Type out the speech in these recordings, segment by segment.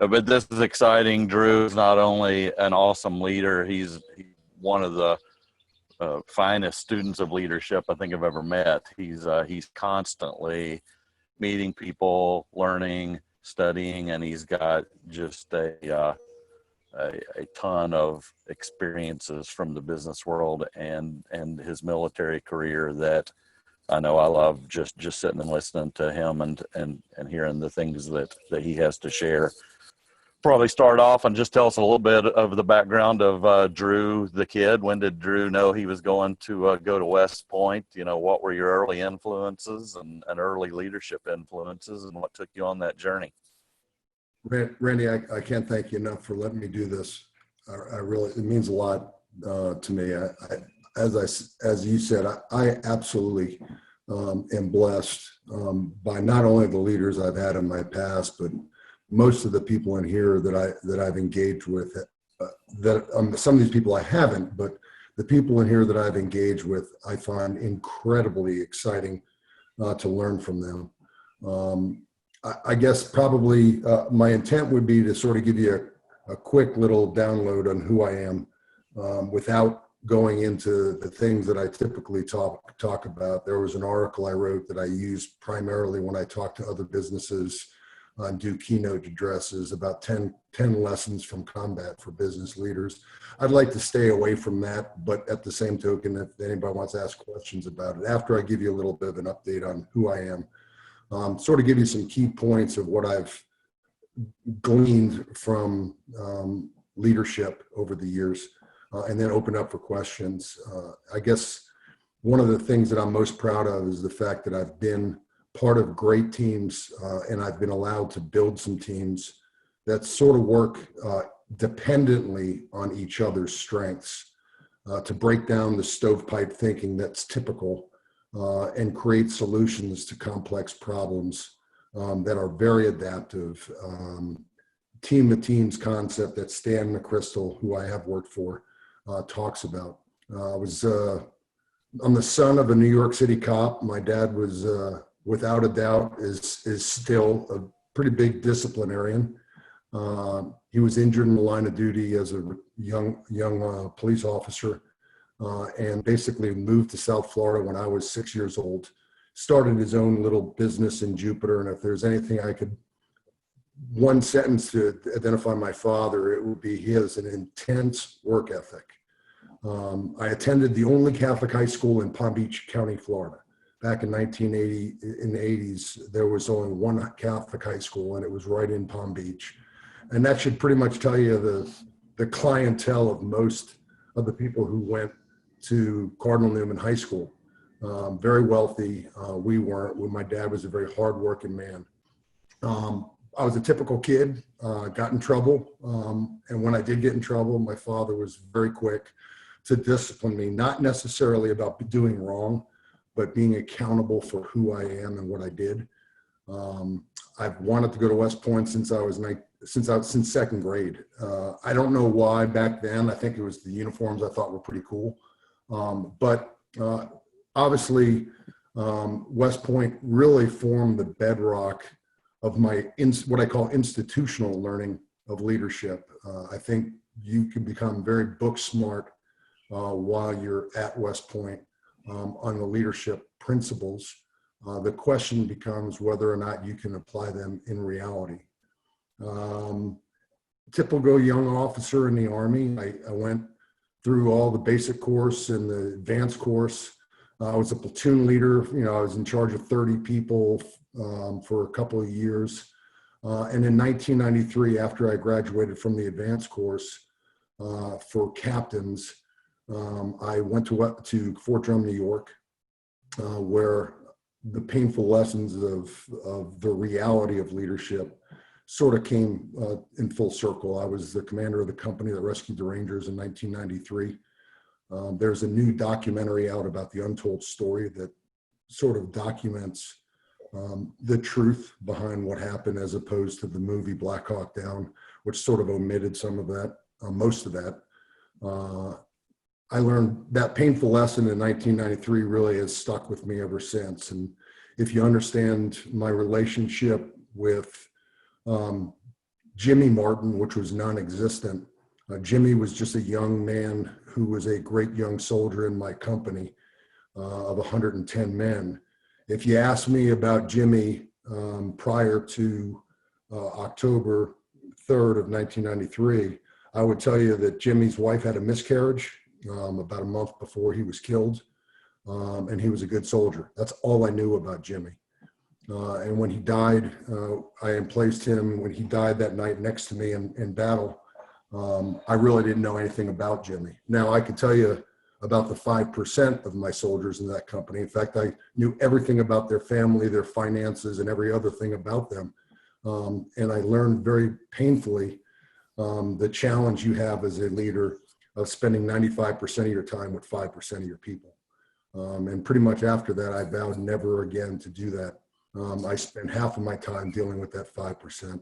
But this is exciting. Drew is not only an awesome leader, he's one of the finest students of leadership I think I've ever met. He's constantly meeting people, learning, studying, and he's got just a ton of experiences from the business world and his military career that I know I love just sitting and listening to him and hearing the things that he has to share. Probably start off and just tell us a little bit of the background of Drew, the kid. When did Drew know he was going to go to West Point? You know, what were your early influences and early leadership influences, and what took you on that journey? Randy, I can't thank you enough for letting me do this. I really, it means a lot to me. As you said, I absolutely am blessed by not only the leaders I've had in my past, but most of the people in here that I've engaged with. Some of these people I haven't, but the people in here that I've engaged with, I find incredibly exciting to learn from them. I guess probably my intent would be to sort of give you a quick little download on who I am without going into the things that I typically talk about. There was an article I wrote that I use primarily when I talk to other businesses and do keynote addresses about 10 lessons from combat for business leaders. I'd like to stay away from that, but at the same token, if anybody wants to ask questions about it, after I give you a little bit of an update on who I am, sort of give you some key points of what I've gleaned from leadership over the years, and then open up for questions. I guess one of the things that I'm most proud of is the fact that I've been part of great teams, and I've been allowed to build some teams that sort of work dependently on each other's strengths, to break down the stovepipe thinking that's typical, and create solutions to complex problems that are very adaptive. Team of teams concept that Stan McChrystal, who I have worked for, talks about. I'm the son of a New York City cop. My dad was, without a doubt, is still a pretty big disciplinarian. He was injured in the line of duty as a young police officer, and basically moved to South Florida when I was 6 years old. Started his own little business in Jupiter, and if there's anything I could, one sentence to identify my father, it would be he has an intense work ethic. I attended the only Catholic high school in Palm Beach County, Florida. Back in 1980, in the 80s, there was only one Catholic high school, and it was right in Palm Beach. And that should pretty much tell you the clientele of most of the people who went to Cardinal Newman High School. Very wealthy. We weren't. My dad was a very hardworking man. I was a typical kid, got in trouble. And when I did get in trouble, my father was very quick to discipline me, not necessarily about doing wrong, but being accountable for who I am and what I did. I've wanted to go to West Point since second grade. I don't know why back then. I think it was the uniforms I thought were pretty cool. But obviously, West Point really formed the bedrock of my what I call institutional learning of leadership. I think you can become very book smart while you're at West Point on the leadership principles. The question becomes whether or not you can apply them in reality. Typical young officer in the Army. I went through all the basic course and the advanced course. I was a platoon leader. I was in charge of 30 people for a couple of years. And in 1993, after I graduated from the advanced course for captains, I went to Fort Drum, New York, where the painful lessons of the reality of leadership sort of came in full circle. I was the commander of the company that rescued the Rangers in 1993. There's a new documentary out about the untold story that sort of documents the truth behind what happened, as opposed to the movie Black Hawk Down, which sort of omitted some of that, most of that. I learned that painful lesson in 1993 really has stuck with me ever since. And if you understand my relationship with Jimmy Martin, which was non-existent. Jimmy was just a young man who was a great young soldier in my company of 110 men. If you ask me about Jimmy prior to October 3rd of 1993, I would tell you that Jimmy's wife had a miscarriage about a month before he was killed, and he was a good soldier. That's all I knew about Jimmy. And when he died, I emplaced him when he died that night next to me in battle. I really didn't know anything about Jimmy. Now, I can tell you about the 5% of my soldiers in that company. In fact, I knew everything about their family, their finances, and every other thing about them. And I learned very painfully the challenge you have as a leader of spending 95% of your time with 5% of your people. And pretty much after that, I vowed never again to do that. I spent half of my time dealing with that 5%,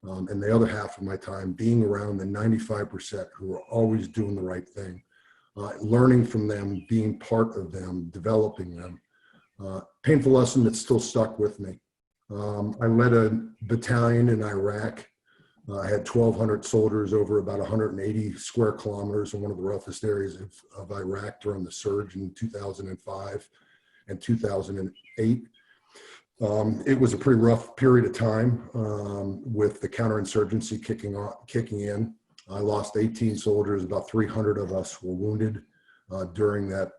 and the other half of my time being around the 95% who are always doing the right thing, learning from them, being part of them, developing them. Painful lesson that still stuck with me. I led a battalion in Iraq. I had 1,200 soldiers over about 180 square kilometers in one of the roughest areas of Iraq during the surge in 2005 and 2008. It was a pretty rough period of time with the counterinsurgency kicking in. I lost 18 soldiers, about 300 of us were wounded during that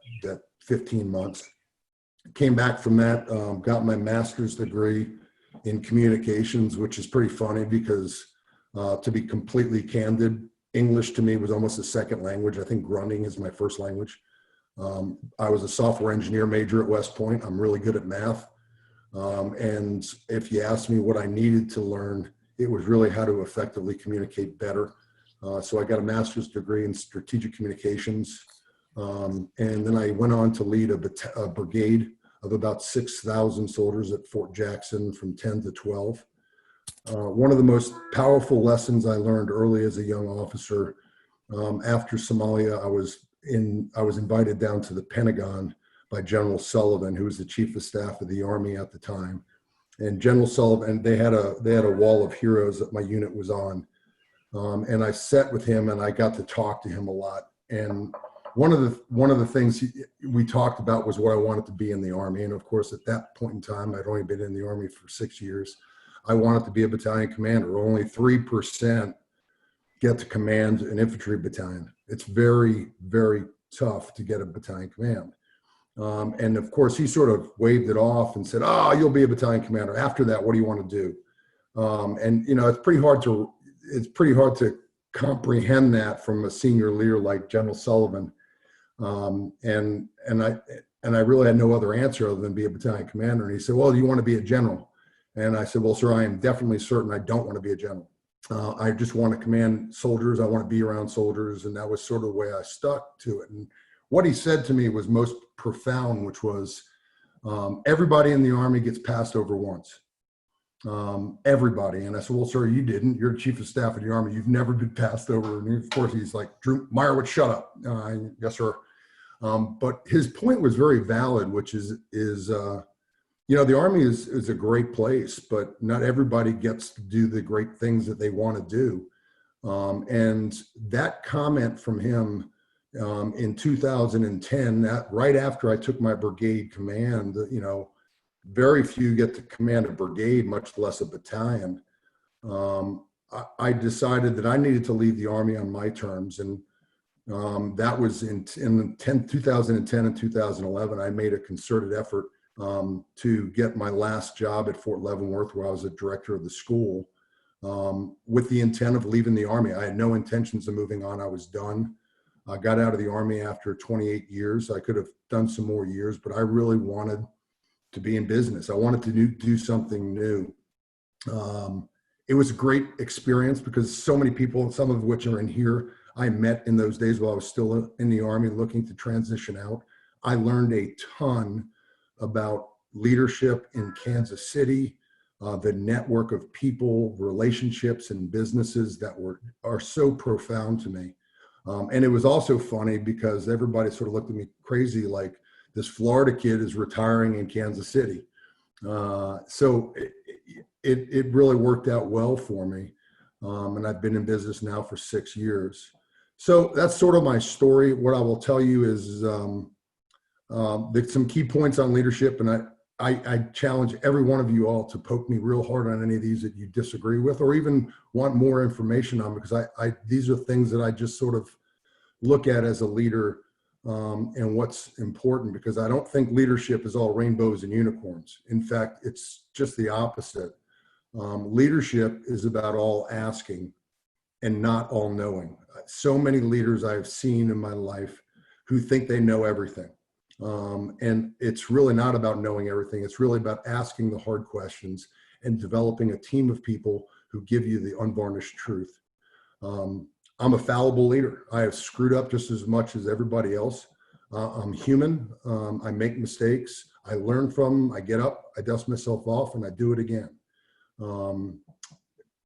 15 months. Came back from that, got my master's degree in communications, which is pretty funny because to be completely candid, English to me was almost a second language. I think grunting is my first language. I was a software engineer major at West Point. I'm really good at math. And if you asked me what I needed to learn, it was really how to effectively communicate better. So I got a master's degree in strategic communications. And then I went on to lead a brigade of about 6,000 soldiers at Fort Jackson from 10 to 12. One of the most powerful lessons I learned early as a young officer, after Somalia, I was invited down to the Pentagon by General Sullivan, who was the chief of staff of the Army at the time. And General Sullivan, they had a wall of heroes that my unit was on. And I sat with him and I got to talk to him a lot. And one of the things we talked about was what I wanted to be in the Army. And of course, at that point in time, I'd only been in the Army for 6 years. I wanted to be a battalion commander. Only 3% get to command an infantry battalion. It's very, very tough to get a battalion command. And of course, he sort of waved it off and said, "Oh, you'll be a battalion commander. After that, what do you want to do?" And you know, it's pretty hard to comprehend that from a senior leader like General Sullivan. And I really had no other answer other than be a battalion commander. And he said, "Well, do you want to be a general?" And I said, "Well, sir, I am definitely certain I don't want to be a general. I just want to command soldiers. I want to be around soldiers." And that was sort of the way I stuck to it. And what he said to me was most profound, which was, everybody in the Army gets passed over once. Everybody. And I said, "Well, sir, you didn't. You're the chief of staff of the Army. You've never been passed over." And of course, he's like, "Drew Meyerowich, shut up." Yes, sir. But his point was very valid, which is you know, the Army is a great place, but not everybody gets to do the great things that they want to do. And that comment from him in 2010, that right after I took my brigade command, you know, very few get to command a brigade, much less a battalion. I decided that I needed to leave the Army on my terms. And that was in 2010 and 2011, I made a concerted effort to get my last job at Fort Leavenworth, where I was a director of the school, with the intent of leaving the Army. I had no intentions of moving on. I was done. I got out of the Army after 28 years. I could have done some more years, but I really wanted to be in business. I wanted to do something new. It was a great experience because so many people, some of which are in here, I met in those days while I was still in the Army looking to transition out. I learned a ton about leadership in Kansas City, the network of people, relationships, and businesses that are so profound to me. And it was also funny because everybody sort of looked at me crazy, like this Florida kid is retiring in Kansas City. So it really worked out well for me. and I've been in business now for 6 years. So that's sort of my story. What I will tell you is there's some key points on leadership, and I challenge every one of you all to poke me real hard on any of these that you disagree with or even want more information on, because these are things that I just sort of look at as a leader, and what's important, because I don't think leadership is all rainbows and unicorns. In fact, it's just the opposite. Leadership is about all asking and not all knowing. So many leaders I've seen in my life who think they know everything. And it's really not about knowing everything. It's really about asking the hard questions and developing a team of people who give you the unvarnished truth. I'm a fallible leader. I have screwed up just as much as everybody else. I'm human. I make mistakes. I learn from them. I get up, I dust myself off, and I do it again.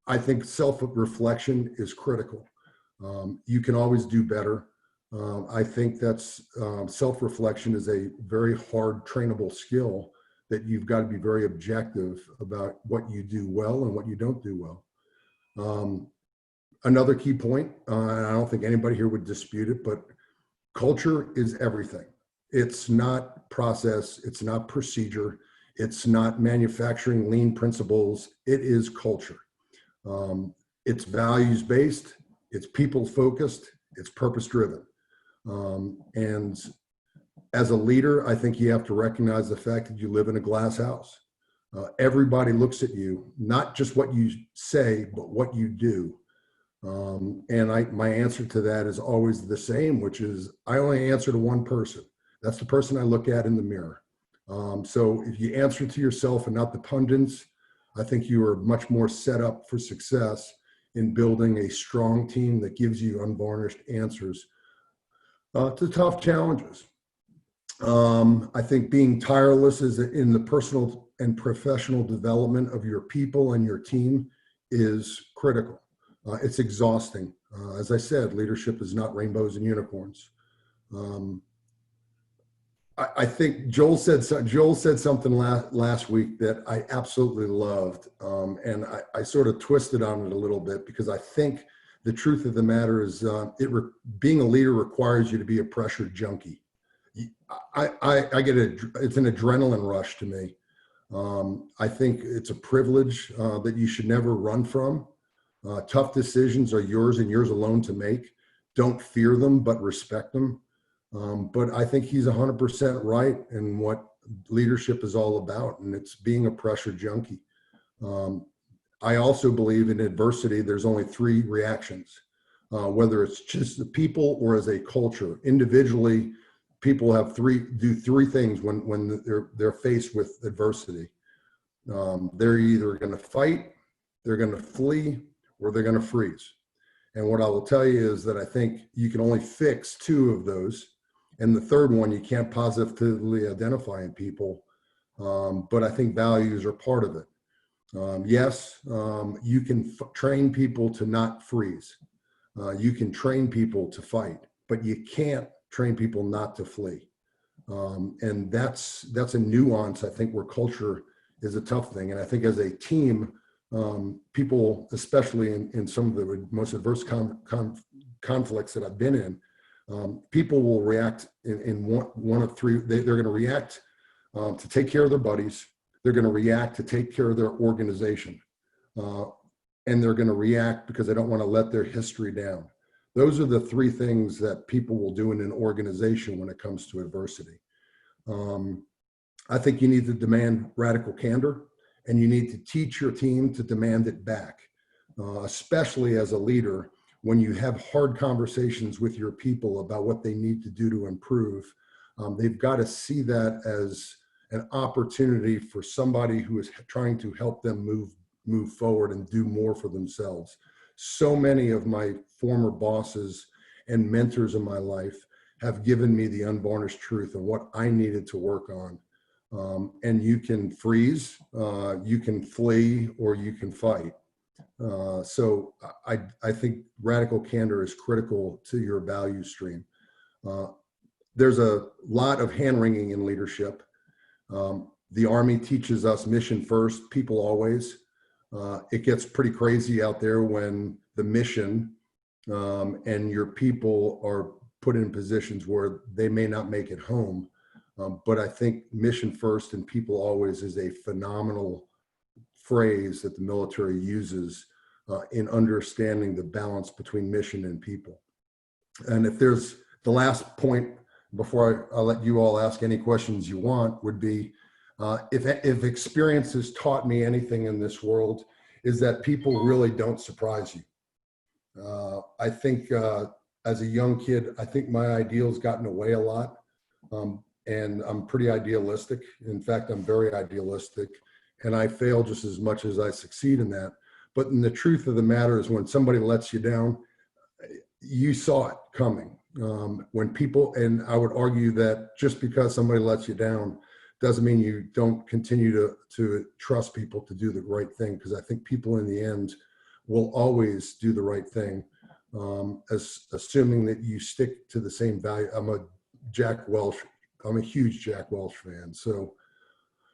I think self-reflection is critical. You can always do better. I think that's self-reflection is a very hard trainable skill that you've got to be very objective about what you do well and what you don't do well. Another key point, and I don't think anybody here would dispute it, but culture is everything. It's not process, it's not procedure, it's not manufacturing lean principles, it is culture. It's values-based, it's people-focused, it's purpose-driven. And as a leader, I think you have to recognize the fact that you live in a glass house. Everybody looks at you, not just what you say, but what you do. And my answer to that is always the same, which is I only answer to one person. That's the person I look at in the mirror. So if you answer to yourself and not the pundits, I think you are much more set up for success in building a strong team that gives you unvarnished answers to tough challenges. I think being tireless is in the personal and professional development of your people and your team is critical. It's exhausting. As I said, leadership is not rainbows and unicorns. I think Joel said something last week that I absolutely loved, and I sort of twisted on it a little bit, because I think the truth of the matter is being a leader requires you to be a pressure junkie. I get it's an adrenaline rush to me. I think it's a privilege that you should never run from. Tough decisions are yours and yours alone to make. Don't fear them, but respect them. But I think he's 100% right in what leadership is all about, and it's being a pressure junkie. I also believe in adversity, there's only 3 reactions, whether it's just the people or as a culture. Individually, people do three things when they're faced with adversity. They're either going to fight, they're going to flee, or they're going to freeze. And what I will tell you is that I think you can only fix 2 of those. And the third one, you can't positively identify in people. But I think values are part of it. Yes, you can train people to not freeze. You can train people to fight, but you can't train people not to flee. And that's a nuance, I think, where culture is a tough thing. And I think as a team, people, especially in some of the most adverse conflicts that I've been in, people will react in one of 3. They're going to react to take care of their buddies. They're going to react to take care of their organization. And they're going to react because they don't want to let their history down. Those are the 3 things that people will do in an organization when it comes to adversity. I think you need to demand radical candor, and you need to teach your team to demand it back, especially as a leader. When you have hard conversations with your people about what they need to do to improve, they've got to see that as an opportunity for somebody who is trying to help them move forward and do more for themselves. So many of my former bosses and mentors in my life have given me the unvarnished truth of what I needed to work on. And you can freeze, you can flee, or you can fight. So I think radical candor is critical to your value stream. There's a lot of hand-wringing in leadership. The Army teaches us mission first, people always. It gets pretty crazy out there when the mission and your people are put in positions where they may not make it home. But I think mission first and people always is a phenomenal phrase that the military uses in understanding the balance between mission and people. And if there's the last point before I let you all ask any questions you want would be, if experience has taught me anything in this world, is that people really don't surprise you. I think as a young kid, I think my ideals got in the way a lot. And I'm pretty idealistic. In fact, I'm very idealistic, and I fail just as much as I succeed in that. But the truth of the matter is when somebody lets you down, you saw it coming. When people, and I would argue that just because somebody lets you down doesn't mean you don't continue to trust people to do the right thing, because I think people in the end will always do the right thing, assuming that you stick to the same value. I'm a huge Jack Welch fan. So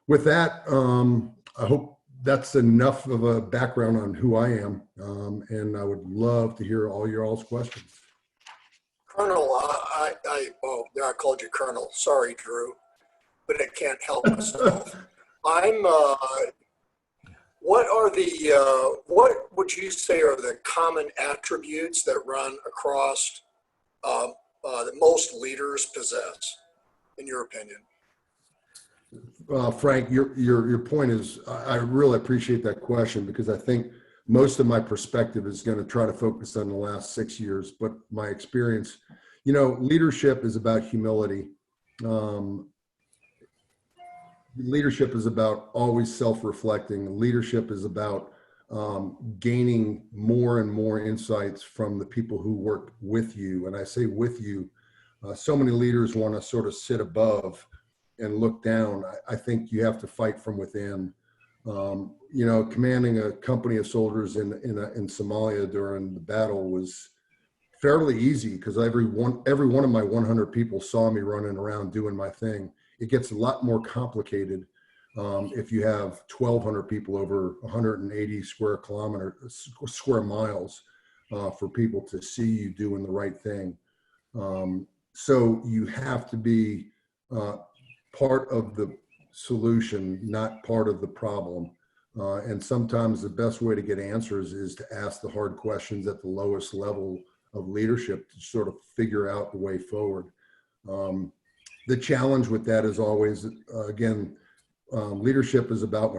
with that, I hope that's enough of a background on who I am. And I would love to hear all your all's questions. Colonel, I called you Colonel. Sorry, Drew, but I can't help myself. What would you say are the common attributes that run across that most leaders possess, in your opinion? Frank, your point is, I really appreciate that question, because I think most of my perspective is going to try to focus on the last 6 years, but my experience, leadership is about humility. Leadership is about always self-reflecting. Leadership is about gaining more and more insights from the people who work with you. And I say with you, so many leaders want to sort of sit above and look down. I think you have to fight from within. Commanding a company of soldiers in Somalia during the battle was fairly easy, because every one of my 100 people saw me running around doing my thing. It gets a lot more complicated if you have 1,200 people over 180 square miles for people to see you doing the right thing. So you have to be part of the solution, not part of the problem. And sometimes the best way to get answers is to ask the hard questions at the lowest level of leadership to sort of figure out the way forward. The challenge with that is always, leadership is about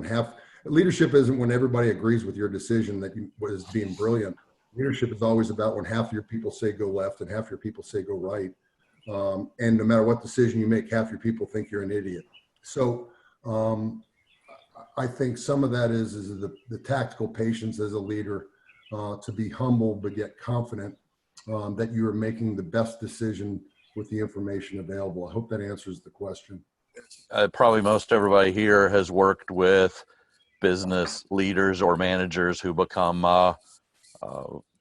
leadership isn't when everybody agrees with your decision that you was being brilliant. Leadership is always about when half of your people say go left and half your people say go right. And no matter what decision you make, half your people think you're an idiot. So I think some of that is the tactical patience as a leader, to be humble but yet confident that you are making the best decision with the information available. I hope that answers the question. Probably most everybody here has worked with business leaders or managers who become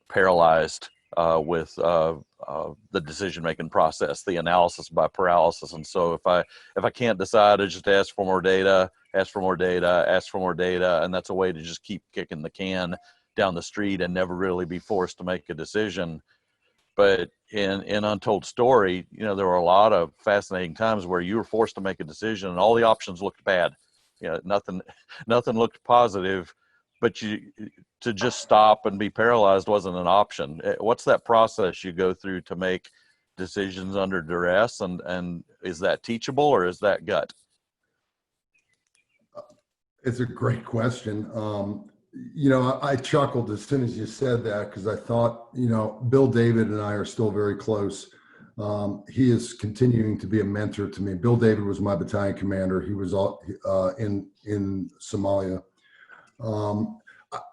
paralyzed with the decision-making process, the analysis by paralysis. And so if I can't decide, I just ask for more data, ask for more data, ask for more data. And that's a way to just keep kicking the can down the street and never really be forced to make a decision. But in Untold Story, there were a lot of fascinating times where you were forced to make a decision and all the options looked bad. Nothing looked positive, but to just stop and be paralyzed wasn't an option. What's that process you go through to make decisions under duress? And is that teachable or is that gut? It's a great question. I chuckled as soon as you said that, because I thought, Bill David and I are still very close. He is continuing to be a mentor to me. Bill David was my battalion commander. He was in Somalia.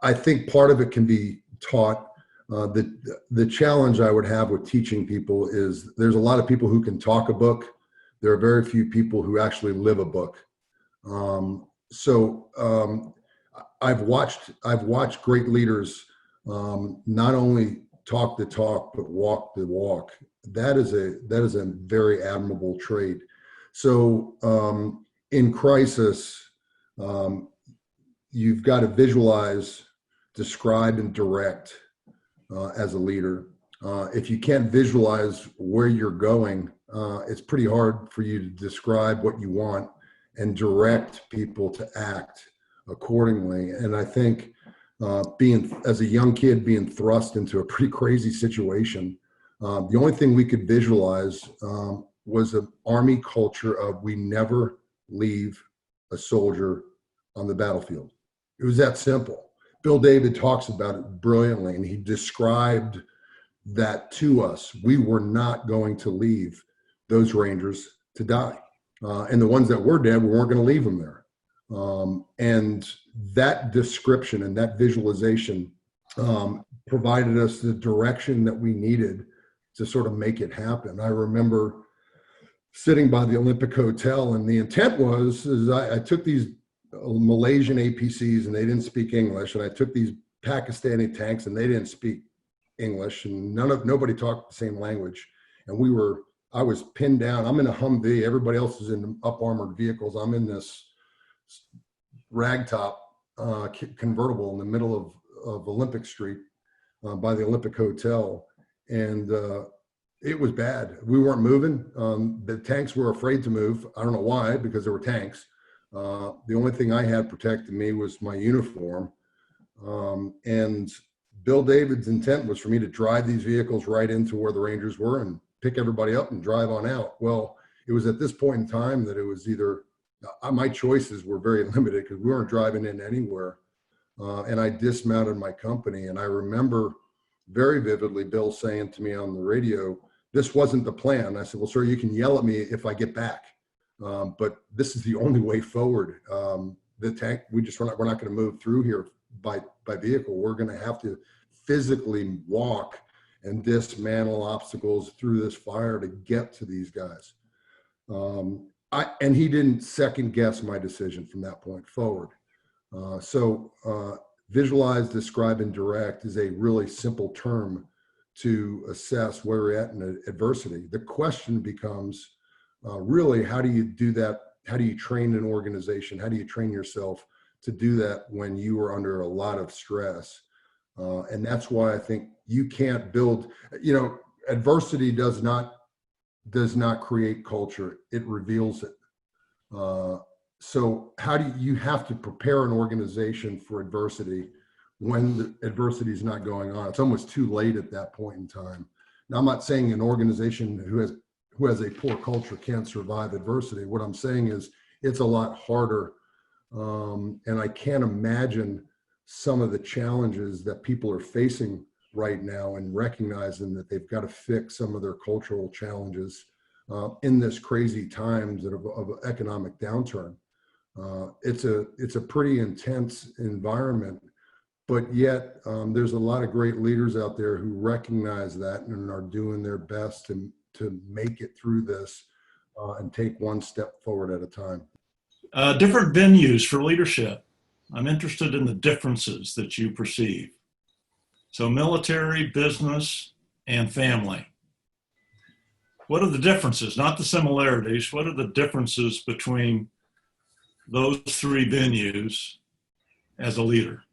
I think part of it can be taught. The challenge I would have with teaching people is there's a lot of people who can talk a book. There are very few people who actually live a book. I've watched great leaders not only talk the talk but walk the walk. That is a very admirable trait. So in crisis, you've got to visualize, describe, and direct as a leader. If you can't visualize where you're going, it's pretty hard for you to describe what you want and direct people to act accordingly. And I think being, as a young kid, being thrust into a pretty crazy situation, the only thing we could visualize was an Army culture of we never leave a soldier on the battlefield. It was that simple. Bill David talks about it brilliantly, and he described that to us. We were not going to leave those Rangers to die. And the ones that were dead, we weren't going to leave them there. And that description and that visualization provided us the direction that we needed to sort of make it happen. I remember sitting by the Olympic Hotel, and the intent was, I took these Malaysian APCs and they didn't speak English, and I took these Pakistani tanks and they didn't speak English, and nobody talked the same language. And I was pinned down. I'm in a Humvee. Everybody else is in up armored vehicles. I'm in this ragtop convertible in the middle of Olympic Street by the Olympic Hotel. And it was bad. We weren't moving. The tanks were afraid to move. I don't know why, because there were tanks. The only thing I had protecting me was my uniform. And Bill David's intent was for me to drive these vehicles right into where the Rangers were and pick everybody up and drive on out. Well, it was at this point in time that it was either, my choices were very limited because we weren't driving in anywhere. And I dismounted my company. And I remember very vividly Bill saying to me on the radio, this wasn't the plan. I said, well, sir, you can yell at me if I get back. But this is the only way forward. The tank, we're not going to move through here by vehicle. We're going to have to physically walk and dismantle obstacles through this fire to get to these guys. And he didn't second guess my decision from that point forward. So visualize, describe, and direct is a really simple term to assess where we're at in adversity. The question becomes really, how do you do that? How do you train an organization? How do you train yourself to do that when you are under a lot of stress? And that's why I think you can't build, adversity does not create culture. It reveals it. So how do you have to prepare an organization for adversity when the adversity is not going on? It's almost too late at that point in time. Now, I'm not saying an organization who has a poor culture can't survive adversity. What I'm saying is it's a lot harder. And I can't imagine some of the challenges that people are facing right now and recognizing that they've got to fix some of their cultural challenges in this crazy times of economic downturn. It's a pretty intense environment, but yet there's a lot of great leaders out there who recognize that and are doing their best to make it through this and take one step forward at a time. Different venues for leadership. I'm interested in the differences that you perceive. So military, business, and family. What are the differences, not the similarities? What are the differences between those three venues as a leader?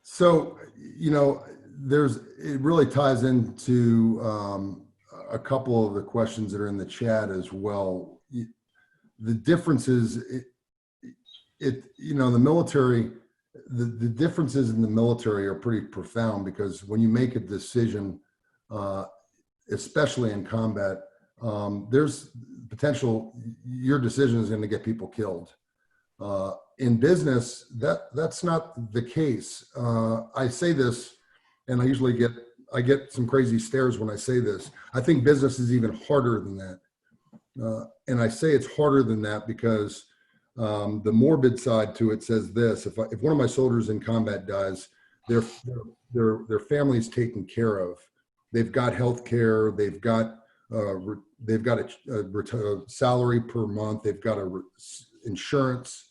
So, it really ties into a couple of the questions that are in the chat as well. The differences, the military, the differences in the military are pretty profound, because when you make a decision, especially in combat, there's potential your decision is going to get people killed. In business, that's not the case. I say this, and I usually get some crazy stares when I say this. I think business is even harder than that. And I say it's harder than that because the morbid side to it says this: if one of my soldiers in combat dies, their family is taken care of. They've got health care. They've got a salary per month. They've got insurance.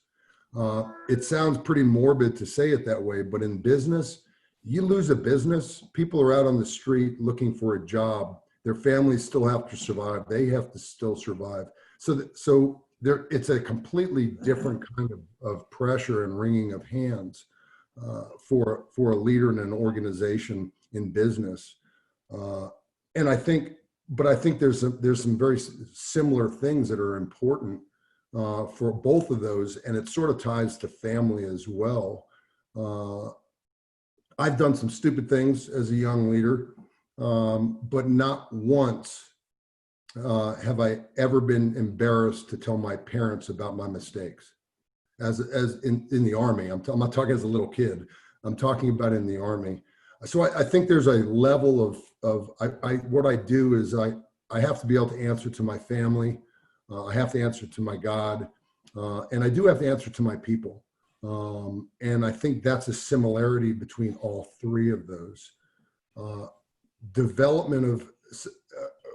It sounds pretty morbid to say it that way, but in business, you lose a business, people are out on the street looking for a job. Their families still have to survive. They have to still survive. So it's a completely different kind of pressure and wringing of hands for a leader in an organization in business. And I think there's some very similar things that are important for both of those, and it sort of ties to family as well. I've done some stupid things as a young leader, but not once have I ever been embarrassed to tell my parents about my mistakes. As in the Army, I'm not talking as a little kid. I'm talking about in the Army. So I think there's a level of what I do is I have to be able to answer to my family. I have to answer to my God, and I do have to answer to my people. And I think that's a similarity between all three of those. Development of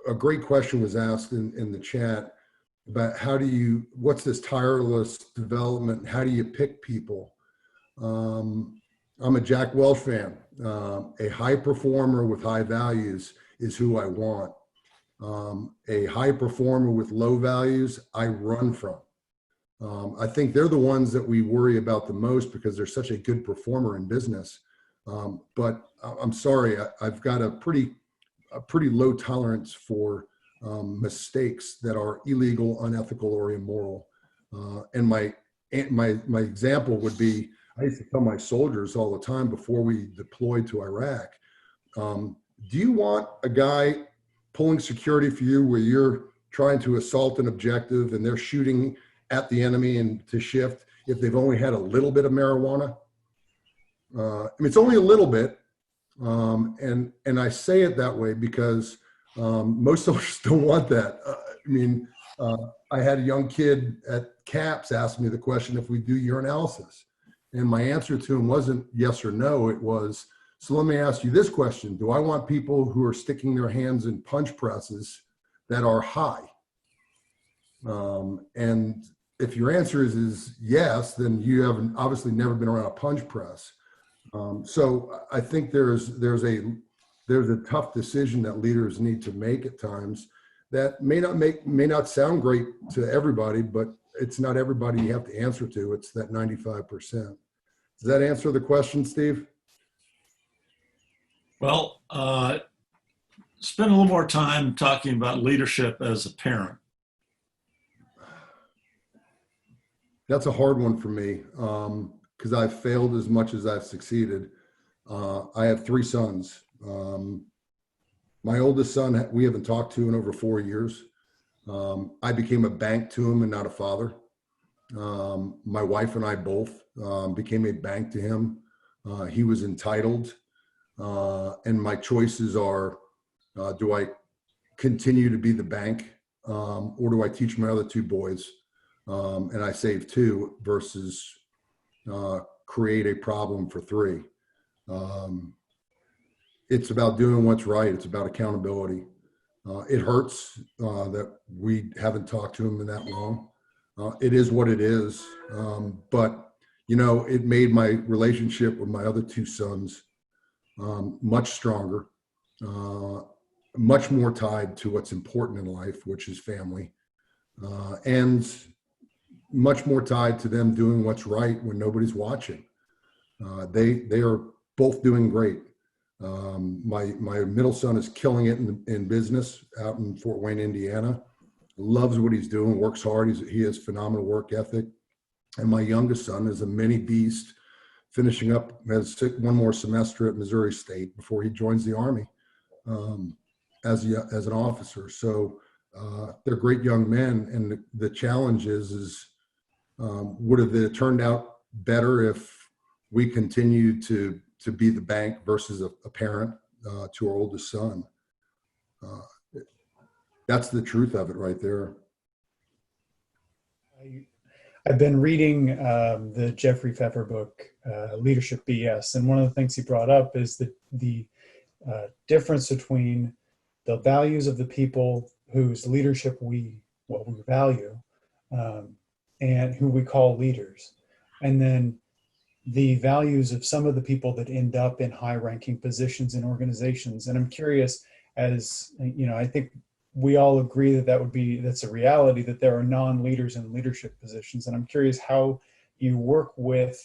a great question was asked in the chat about what's this tireless development? How do you pick people? I'm a Jack Welch fan. A high performer with high values is who I want. A high performer with low values, I run from. I think they're the ones that we worry about the most because they're such a good performer in business. But I'm sorry, I've got a pretty low tolerance for mistakes that are illegal, unethical, or immoral. And my example would be, I used to tell my soldiers all the time before we deployed to Iraq, do you want a guy pulling security for you where you're trying to assault an objective and they're shooting at the enemy and to shift if they've only had a little bit of marijuana? I mean, it's only a little bit. And I say it that way because most soldiers don't want that. I had a young kid at CAPS ask me the question if we do urinalysis. And my answer to him wasn't yes or no. It was, so let me ask you this question. Do I want people who are sticking their hands in punch presses that are high? And if your answer is yes, then you have obviously never been around a punch press. So I think there's a tough decision that leaders need to make at times that may not sound great to everybody, but it's not everybody you have to answer to. It's that 95%. Does that answer the question, Steve? Well, spend a little more time talking about leadership as a parent. That's a hard one for me because I've failed as much as I've succeeded. I have 3 sons. My oldest son, we haven't talked to in over 4 years. I became a bank to him and not a father. My wife and I both became a bank to him. He was entitled. And my choices are, do I continue to be the bank or do I teach my other 2 boys? And I save 2 versus create a problem for 3. It's about doing what's right. It's about accountability. It hurts that we haven't talked to him in that long. It is what it is. But, it made my relationship with my other 2 sons much stronger, much more tied to what's important in life, which is family, and much more tied to them doing what's right when nobody's watching. They are both doing great. My middle son is killing it in business out in Fort Wayne, Indiana. Loves what he's doing, works hard. He has phenomenal work ethic. And my youngest son is a mini beast, finishing up, has 1 more semester at Missouri State before he joins the Army as an officer. So they're great young men. And the challenge is would have it turned out better if we continued to be the bank versus a parent to our oldest son? That's the truth of it right there. I've been reading the Jeffrey Pfeffer book, Leadership BS, and one of the things he brought up is the difference between the values of the people whose leadership we value and who we call leaders, and then the values of some of the people that end up in high-ranking positions in organizations. And I'm curious, as I think we all agree that that's a reality, that there are non-leaders in leadership positions. And I'm curious how you work with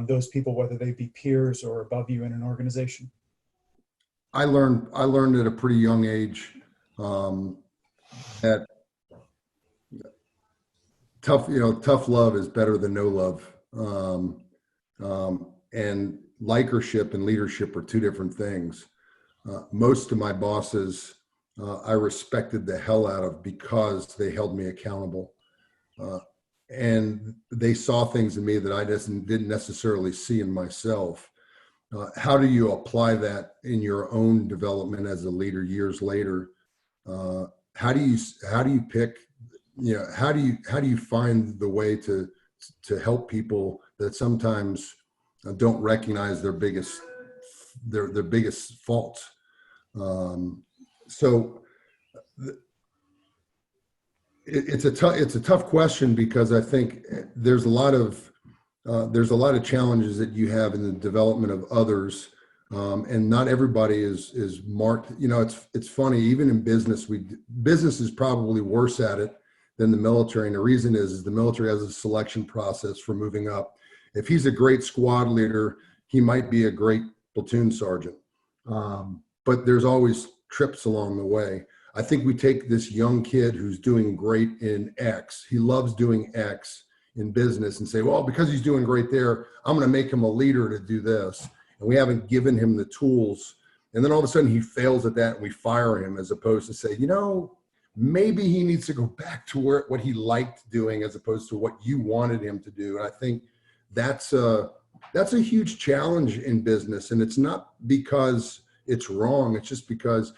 those people, whether they be peers or above you in an organization. I learned at a pretty young age that tough love is better than no love. And likership and leadership are two different things. Most of my bosses, I respected the hell out of because they held me accountable. And they saw things in me that I didn't necessarily see in myself. How do you apply that in your own development as a leader years later? How do you pick, how do you find the way to help people that sometimes don't recognize their biggest faults? So it's a tough question, because I think there's a lot of challenges that you have in the development of others, and not everybody is marked. It's funny, even in business, business is probably worse at it than the military, and the reason is the military has a selection process for moving up. If he's a great squad leader, he might be a great platoon sergeant, but there's always trips along the way. I think we take this young kid who's doing great in X, he loves doing X in business, and say, well, because he's doing great there, I'm going to make him a leader to do this. And we haven't given him the tools. And then all of a sudden he fails at that and we fire him, as opposed to say, maybe he needs to go back to what he liked doing as opposed to what you wanted him to do. And I think that's a huge challenge in business. And it's not because it's wrong. It's just because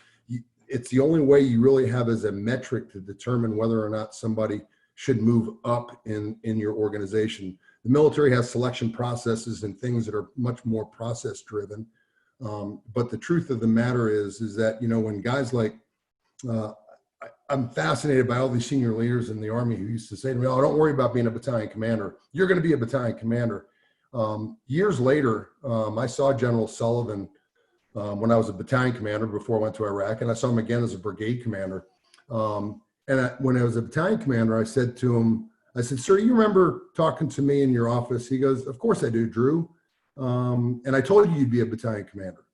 it's the only way you really have as a metric to determine whether or not somebody should move up in your organization. The military has selection processes and things that are much more process driven. But the truth of the matter is that, when guys like, I'm fascinated by all these senior leaders in the Army who used to say to me, oh, don't worry about being a battalion commander. You're going to be a battalion commander. Years later, I saw General Sullivan when I was a battalion commander before I went to Iraq, and I saw him again as a brigade commander. When I was a battalion commander, I said to him, sir, you remember talking to me in your office? He goes, of course I do, Drew. And I told you you'd be a battalion commander.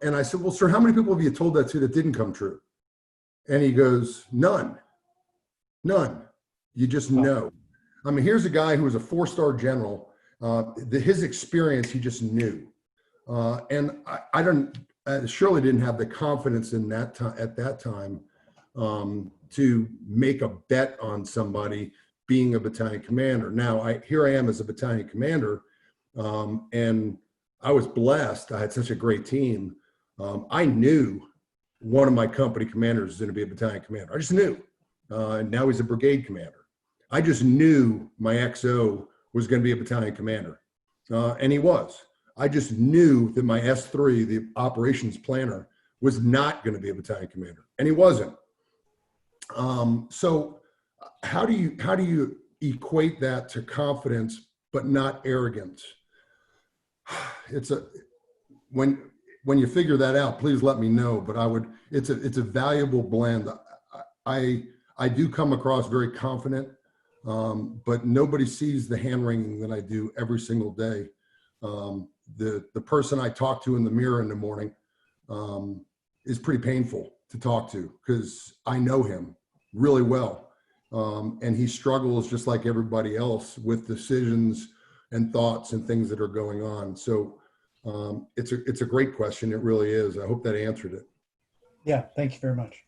And I said, well, sir, how many people have you told that to that didn't come true? And he goes, none. You just know. I mean, here's a guy who was a 4-star general. His experience, he just knew. And I surely didn't have the confidence in that time at that time to make a bet on somebody being a battalion commander. Now, here I am as a battalion commander, and I was blessed. I had such a great team. I knew one of my company commanders was going to be a battalion commander. I just knew. And now he's a brigade commander. I just knew my XO was going to be a battalion commander, and he was. I just knew that my S3, the operations planner, was not going to be a battalion commander, and he wasn't. So how do you equate that to confidence but not arrogance? When you figure that out, please let me know. But it's a valuable blend. I do come across very confident, but nobody sees the hand wringing that I do every single day. The person I talk to in the mirror in the morning is pretty painful to talk to, because I know him really well. And he struggles just like everybody else with decisions and thoughts and things that are going on. So it's a great question. It really is. I hope that answered it. Yeah, thank you very much.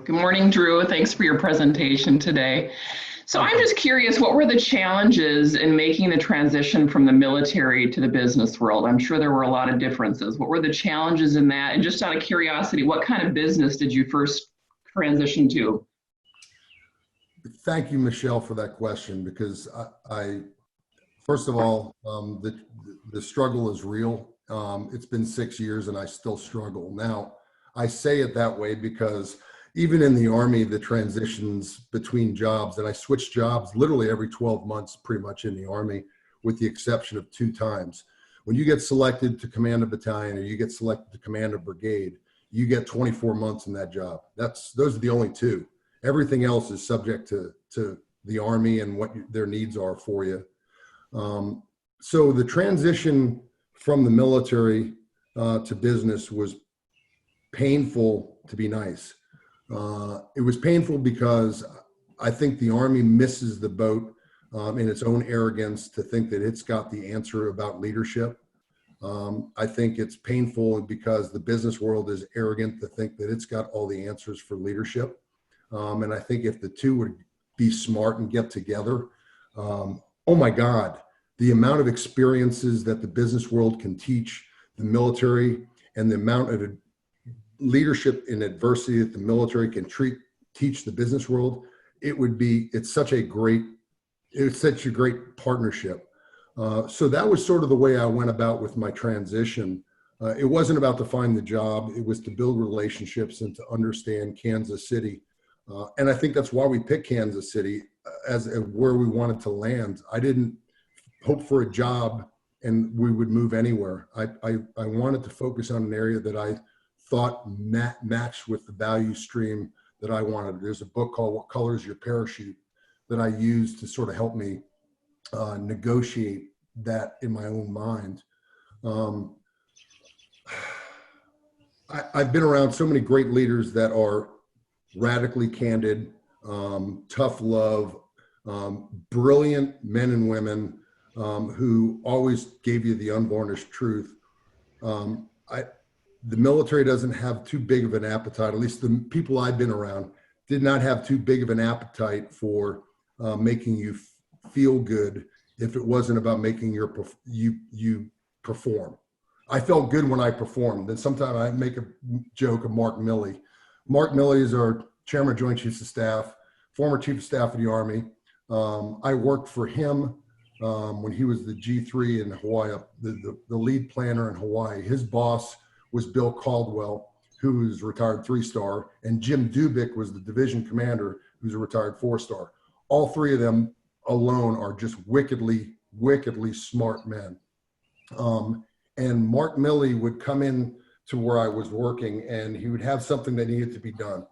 Good morning, Drew. Thanks for your presentation today. So I'm just curious, what were the challenges in making the transition from the military to the business world? I'm sure there were a lot of differences. What were the challenges in that? And just out of curiosity, what kind of business did you first transition to? Thank you, Michelle, for that question, because first of all, the struggle is real. It's been 6 years and I still struggle. Now, I say it that way because even in the Army, the transitions between jobs, and I switch jobs literally every 12 months, pretty much in the Army, with the exception of 2 times. When you get selected to command a battalion or you get selected to command a brigade, you get 24 months in that job. Those are the only two. Everything else is subject to the Army and what their needs are for you. So the transition from the military to business was painful, to be nice. It was painful because I think the Army misses the boat in its own arrogance to think that it's got the answer about leadership. I think it's painful because the business world is arrogant to think that it's got all the answers for leadership. And I think if the two would be smart and get together, oh my God, the amount of experiences that the business world can teach the military and the amount of leadership in adversity that the military can teach the business world, it's such a great partnership. So that was sort of the way I went about with my transition. It wasn't about to find the job. It was to build relationships and to understand Kansas City. And I think that's why we picked Kansas City as where we wanted to land. I didn't hope for a job and we would move anywhere. I wanted to focus on an area that I thought matched with the value stream that I wanted. There's a book called What Color is Your Parachute that I used to sort of help me negotiate that in my own mind. I've been around so many great leaders that are radically candid, tough love, brilliant men and women who always gave you the unvarnished truth. The military doesn't have too big of an appetite, at least the people I've been around did not have too big of an appetite for making you feel good if it wasn't about making you perform. I felt good when I performed. Then sometimes I make a joke of Mark Milley. Mark Milley is our chairman of Joint Chiefs of Staff, former chief of staff of the Army. I worked for him when he was the G3 in Hawaii, the lead planner in Hawaii. His boss was Bill Caldwell, who was retired 3-star, and Jim Dubik was the division commander, who's a retired 4-star. All three of them alone are just wickedly, wickedly smart men. And Mark Milley would come in to where I was working and he would have something that needed to be done.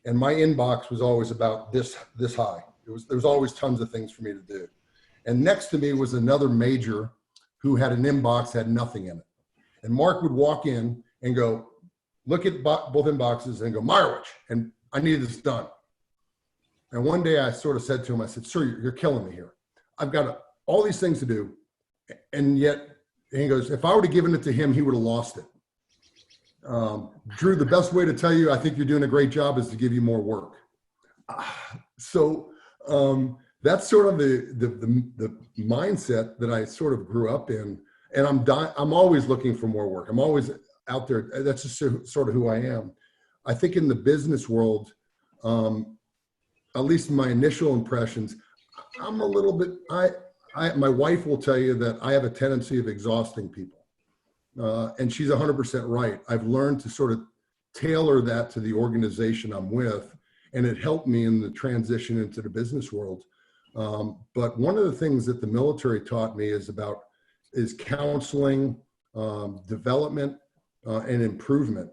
And my inbox was always about this high. There was always tons of things for me to do. And next to me was another major who had an inbox, had nothing in it. And Mark would walk in and go, look at both inboxes and go, Meyerowich, and I needed this done. And one day I sort of said to him, I said, sir, you're killing me here. I've got all these things to do. And yet, and he goes, if I would have given it to him, he would have lost it. Drew, the best way to tell you I think you're doing a great job is to give you more work. So that's sort of the mindset that I sort of grew up in. And I'm always looking for more work. I'm always out there. That's just sort of who I am. I think in the business world, at least my initial impressions, I'm a little bit, my wife will tell you that I have a tendency of exhausting people. And she's 100% right. I've learned to sort of tailor that to the organization I'm with, and it helped me in the transition into the business world. But one of the things that the military taught me is counseling, development, and improvement.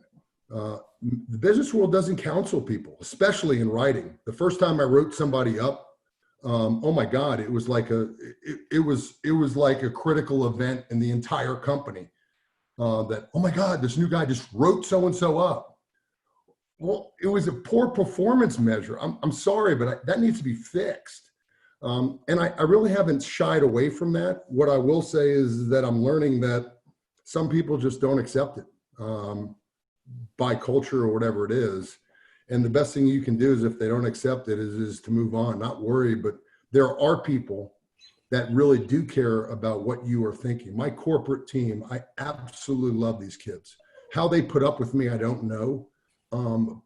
The business world doesn't counsel people, especially in writing. The first time I wrote somebody up, oh my God, it was like it was like a critical event in the entire company. That, oh my God, this new guy just wrote so-and-so up. Well, it was a poor performance measure. I'm sorry, but that needs to be fixed. And I really haven't shied away from that. What I will say is that I'm learning that some people just don't accept it by culture or whatever it is. And the best thing you can do is, if they don't accept it, is to move on, not worry. But there are people that really do care about what you are thinking. My corporate team, I absolutely love these kids. How they put up with me, I don't know.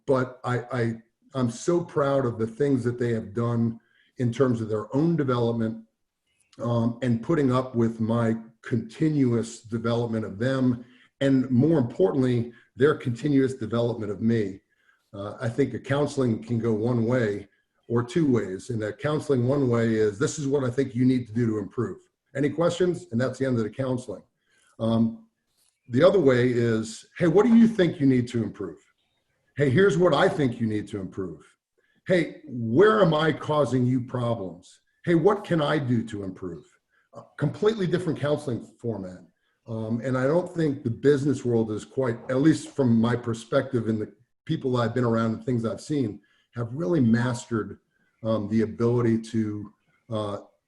But I'm so proud of the things that they have done in terms of their own development, and putting up with my continuous development of them, and more importantly, their continuous development of me. I think a counseling can go one way or two ways. And that counseling one way is, this is what I think you need to do to improve. Any questions? And that's the end of the counseling. the other way is, hey, what do you think you need to improve? Hey, here's what I think you need to improve. Hey, where am I causing you problems? Hey, what can I do to improve? A completely different counseling format. And I don't think the business world is quite, at least from my perspective and the people I've been around and things I've seen, have really mastered the ability to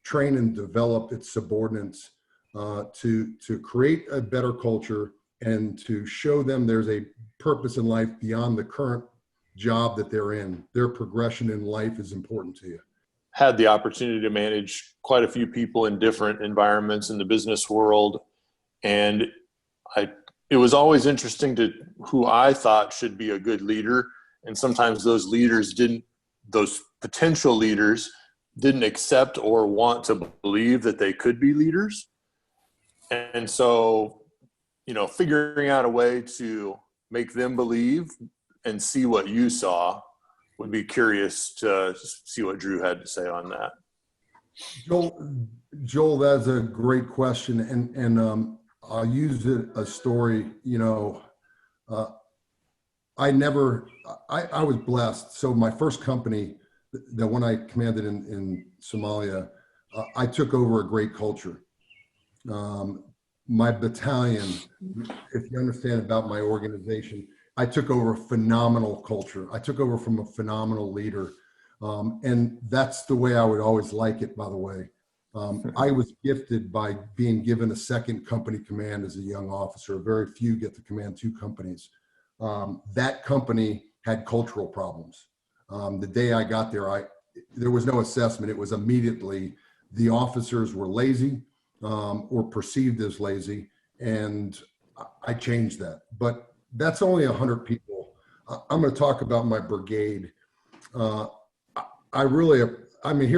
train and develop its subordinates to create a better culture and to show them there's a purpose in life beyond the current job that they're in. Their progression in life is important to you. Had the opportunity to manage quite a few people in different environments in the business world. And it was always interesting to who I thought should be a good leader. And sometimes those potential leaders didn't accept or want to believe that they could be leaders. And so, figuring out a way to make them believe and see what you saw, would be curious to see what Drew had to say on that. Joel, that's a great question. And I'll use a story, I was blessed. So my first company, that when I commanded in Somalia, I took over a great culture. My battalion, if you understand about my organization, I took over a phenomenal culture. I took over from a phenomenal leader. And that's the way I would always like it, by the way. I was gifted by being given a second company command as a young officer. Very few get to command two companies. That company had cultural problems. The day I got there, there was no assessment. It was immediately the officers were lazy or perceived as lazy, and I changed that. But that's only 100 people. I'm going to talk about my brigade. Here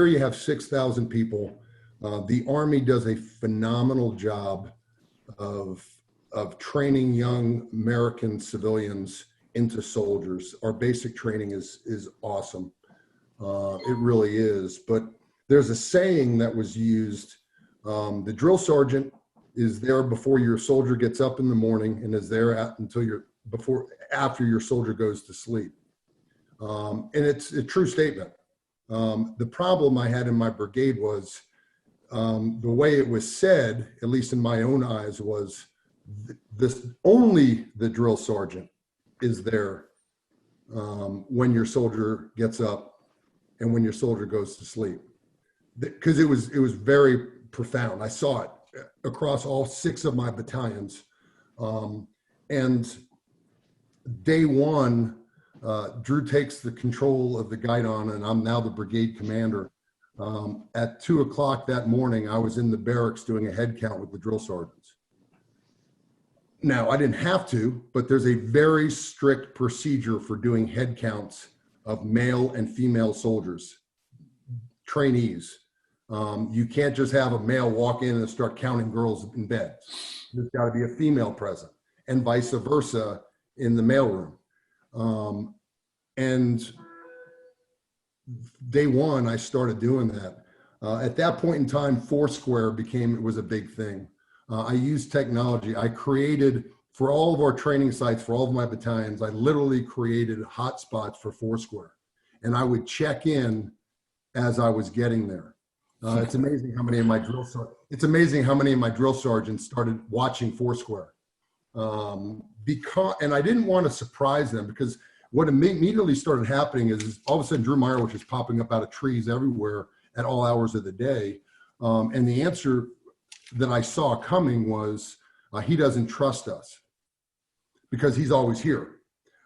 you have 6,000 people. The Army does a phenomenal job of training young American civilians into soldiers. Our basic training is awesome. It really is. But there's a saying that was used. The drill sergeant is there before your soldier gets up in the morning and is there after your soldier goes to sleep. And it's a true statement. The problem I had in my brigade was the way it was said, at least in my own eyes, was only the drill sergeant is there when your soldier gets up and when your soldier goes to sleep. Because it was very profound. I saw it across all 6 of my battalions. And day one, Drew takes the control of the guidon, and I'm now the brigade commander. At 2:00 that morning, I was in the barracks doing a head count with the drill sergeants. Now, I didn't have to, but there's a very strict procedure for doing head counts of male and female soldiers, trainees. You can't just have a male walk in and start counting girls in bed. There's got to be a female present, and vice versa in the mailroom. And day one, I started doing that. At that point in time, Foursquare was a big thing. I used technology. I created, for all of our training sites, for all of my battalions, I literally created hotspots for Foursquare. And I would check in as I was getting there. It's amazing how many of my drill sergeants started watching Foursquare. And I didn't want to surprise them, because what immediately started happening is all of a sudden Drew Meyerowich was popping up out of trees everywhere at all hours of the day. And the answer that I saw coming was he doesn't trust us because he's always here.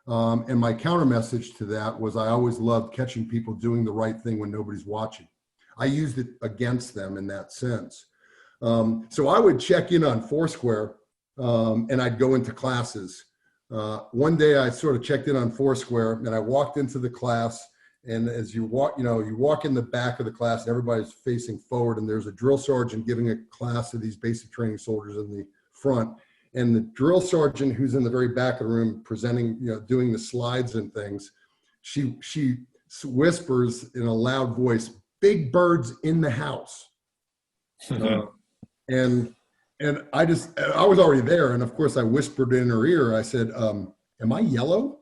And my counter message to that was I always loved catching people doing the right thing when nobody's watching. I used it against them in that sense. So I would check in on Foursquare and I'd go into classes. One day I sort of checked in on Foursquare and I walked into the class, and as you walk in the back of the class and everybody's facing forward, and there's a drill sergeant giving a class to these basic training soldiers in the front. And the drill sergeant who's in the very back of the room presenting, doing the slides and things, she whispers in a loud voice, "Big birds in the house." And And I was already there. And of course I whispered in her ear, I said, am I yellow?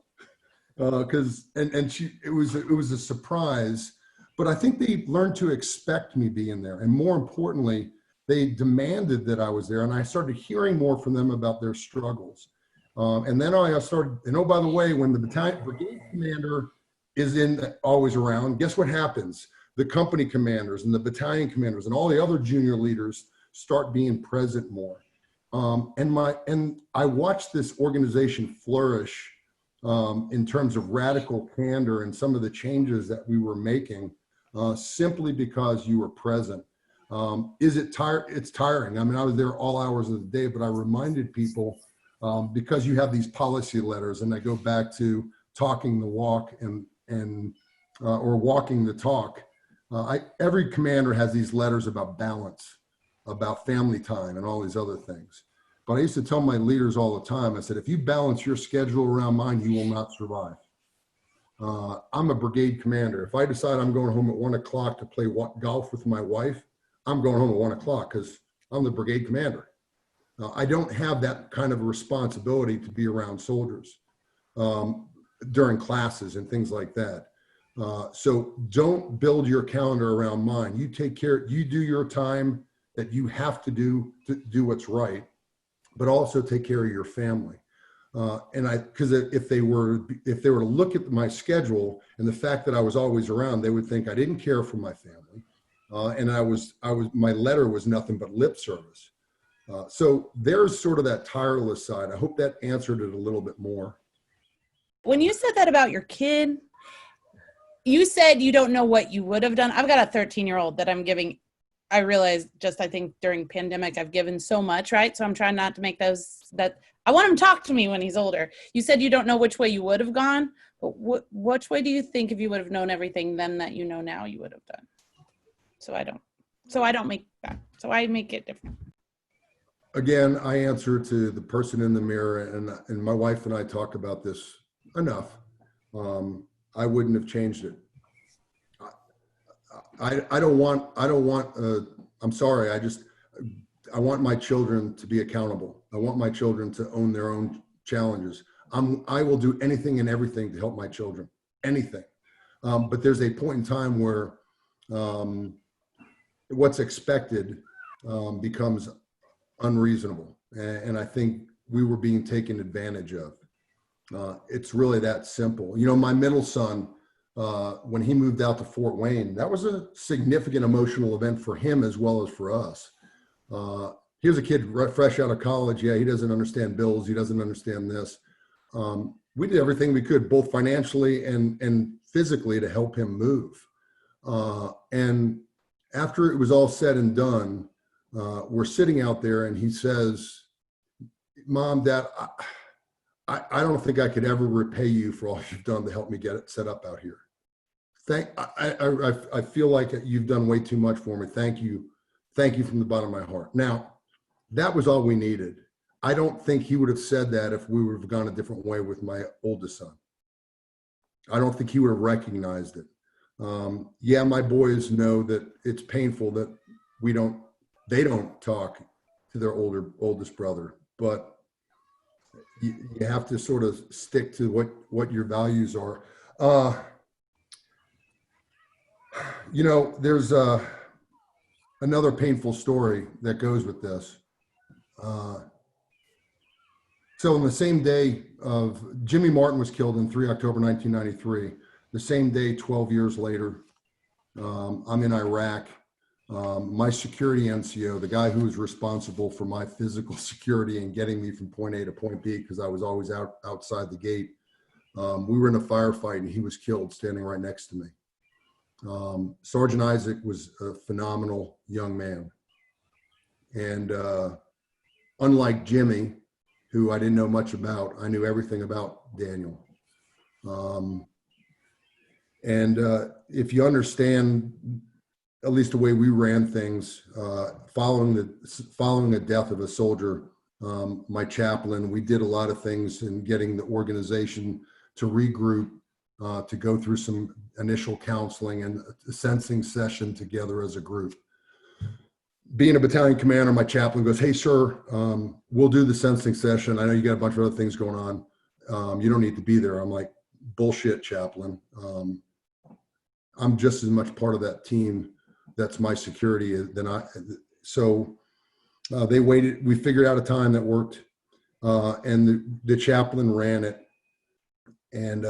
It was a surprise, but I think they learned to expect me being there. And more importantly, they demanded that I was there, and I started hearing more from them about their struggles. And then I started, and oh, by the way, when the brigade commander is always around, guess what happens? The company commanders and the battalion commanders and all the other junior leaders start being present more. And I watched this organization flourish in terms of radical candor and some of the changes that we were making simply because you were present. Is it tired? It's tiring. I mean, I was there all hours of the day, but I reminded people because you have these policy letters, and I go back to talking the walk or walking the talk. Every commander has these letters about balance, about family time, and all these other things. But I used to tell my leaders all the time, I said, if you balance your schedule around mine, you will not survive. I'm a brigade commander. If I decide I'm going home at 1 o'clock to play golf with my wife, I'm going home at 1 o'clock because I'm the brigade commander. I don't have that kind of a responsibility to be around soldiers during classes and things like that. So don't build your calendar around mine. You take care, you do your time that you have to do what's right, but also take care of your family. Because if they were to look at my schedule and the fact that I was always around, they would think I didn't care for my family, and my letter was nothing but lip service. So there's sort of that tireless side. I hope that answered it a little bit more. When you said that about your kid, you said you don't know what you would have done. I've got a 13-year-old that I'm giving. I realized I think during pandemic, I've given so much, right? So I'm trying not to make that I want him to talk to me when he's older. You said you don't know which way you would have gone, but which way do you think if you would have known everything then that you know now you would have done? So I don't make that. So I make it different. Again, I answer to the person in the mirror, and my wife and I talk about this enough. I wouldn't have changed it. I don't want, I'm sorry. I want my children to be accountable. I want my children to own their own challenges. I will do anything and everything to help my children, anything. But there's a point in time where what's expected becomes unreasonable. And I think we were being taken advantage of. It's really that simple. You know, my middle son, when he moved out to Fort Wayne, that was a significant emotional event for him as well as for us. Here's a kid fresh out of college. Yeah, he doesn't understand bills. He doesn't understand this. We did everything we could, both financially and physically, to help him move. And after it was all said and done, we're sitting out there and he says, Mom, Dad, I don't think I could ever repay you for all you've done to help me get it set up out here. I feel like you've done way too much for me. Thank you. Thank you from the bottom of my heart. Now, that was all we needed. I don't think he would have said that if we would have gone a different way with my oldest son. I don't think he would have recognized it. Yeah, my boys know that it's painful that they don't talk to their oldest brother, but you have to sort of stick to what your values are. You know, there's another painful story that goes with this. So on the same day of Jimmy Martin was killed in 3 October 1993, the same day, 12 years later, I'm in Iraq. My security NCO, the guy who was responsible for my physical security and getting me from point A to point B, because I was always outside the gate, we were in a firefight and he was killed standing right next to me. Sergeant Isaac was a phenomenal young man. And unlike Jimmy, who I didn't know much about, I knew everything about Daniel. If you understand at least the way we ran things, following the death of a soldier, my chaplain, we did a lot of things in getting the organization to regroup, to go through some initial counseling and a sensing session together as a group. being a battalion commander, my chaplain goes, "Hey, sir, we'll do the sensing session. I know you got a bunch of other things going on. You don't need to be there." I'm like, "Bullshit, chaplain. I'm just as much part of that team that's my security than I." So they waited. We figured out a time that worked, and the chaplain ran it, and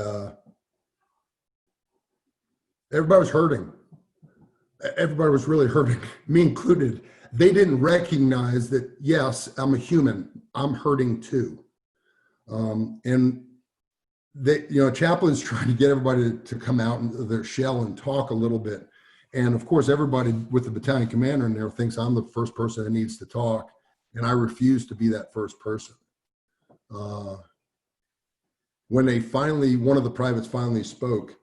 everybody was hurting. Everybody was really hurting, me included. They didn't recognize that, yes, I'm a human. I'm hurting too. And they, chaplains trying to get everybody to come out of their shell and talk a little bit. And of course, everybody with the battalion commander in there thinks I'm the first person that needs to talk. And I refuse to be that first person. When one of the privates finally spoke,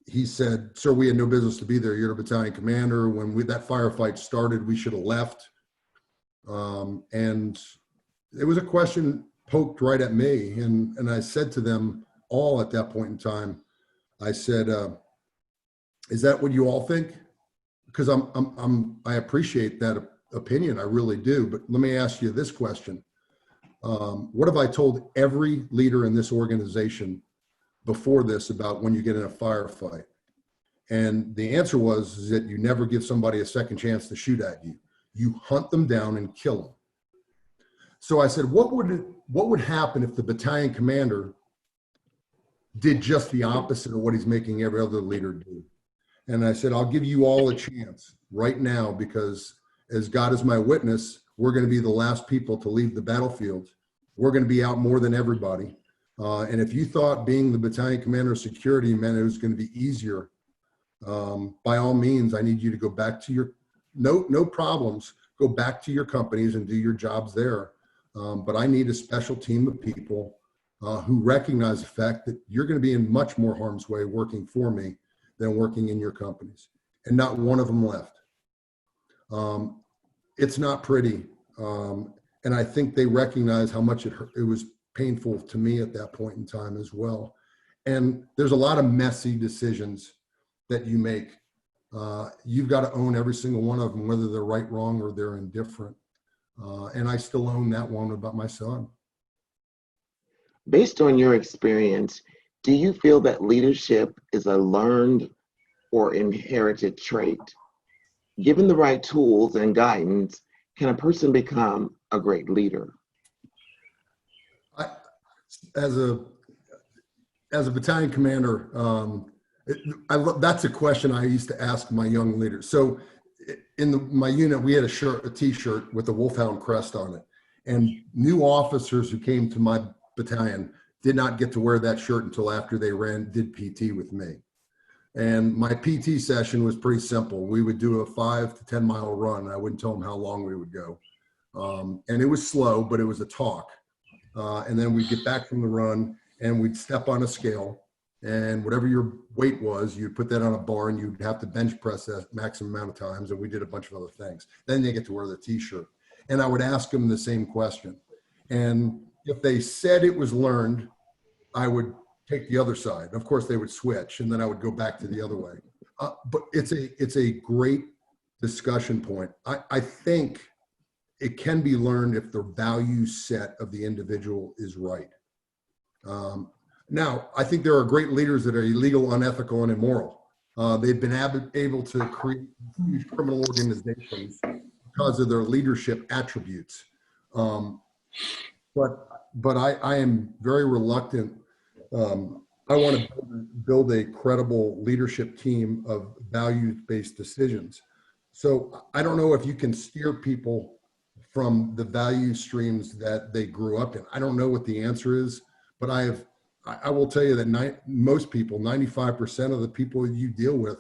he said, "Sir, we had no business to be there. You're a battalion commander. When that firefight started, we should have left." And it was a question poked right at me. And I said to them all at that point in time, I said, "Is that what you all think? Because I appreciate that opinion. I really do. But let me ask you this question. What have I told every leader in this organization before this about when you get in a firefight?" And the answer was that you never give somebody a second chance to shoot at you. You hunt them down and kill them. So I said, what would happen if the battalion commander did just the opposite of what he's making every other leader do? And I said, I'll give you all a chance right now, because as God is my witness, we're going to be the last people to leave the battlefield. We're going to be out more than everybody. And if you thought being the battalion commander of security meant it was going to be easier, by all means, I need you to go back to your, no problems, go back to your companies and do your jobs there. But I need a special team of people who recognize the fact that you're going to be in much more harm's way working for me than working in your companies. And not one of them left. It's not pretty. And I think they recognize how much it was painful to me at that point in time as well. And there's a lot of messy decisions that you make. You've got to own every single one of them, whether they're right, wrong, or they're indifferent. And I still own that one about my son. Based on your experience, do you feel that leadership is a learned or inherited trait? Given the right tools and guidance, can a person become a great leader? As a battalion commander, that's a question I used to ask my young leaders. So in my unit, we had a t-shirt with a wolfhound crest on it. And new officers who came to my battalion did not get to wear that shirt until after they did PT with me. And my PT session was pretty simple. We would do a 5 to 10 mile run. I wouldn't tell them how long we would go. And it was slow, but it was a talk. And then we'd get back from the run and we'd step on a scale, and whatever your weight was, you'd put that on a bar and you'd have to bench press that maximum amount of times. And we did a bunch of other things. Then they get to wear the t-shirt. And I would ask them the same question. And if they said it was learned, I would take the other side. Of course, they would switch, and then I would go back to the other way. But it's a great discussion point. I think it can be learned if the value set of the individual is right. Now, I think there are great leaders that are illegal, unethical, and immoral. They've been able to create huge criminal organizations because of their leadership attributes. But I am very reluctant. I want to build a credible leadership team of values-based decisions. So I don't know if you can steer people from the value streams that they grew up in. I don't know what the answer is, but I will tell you that most people, 95% of the people you deal with,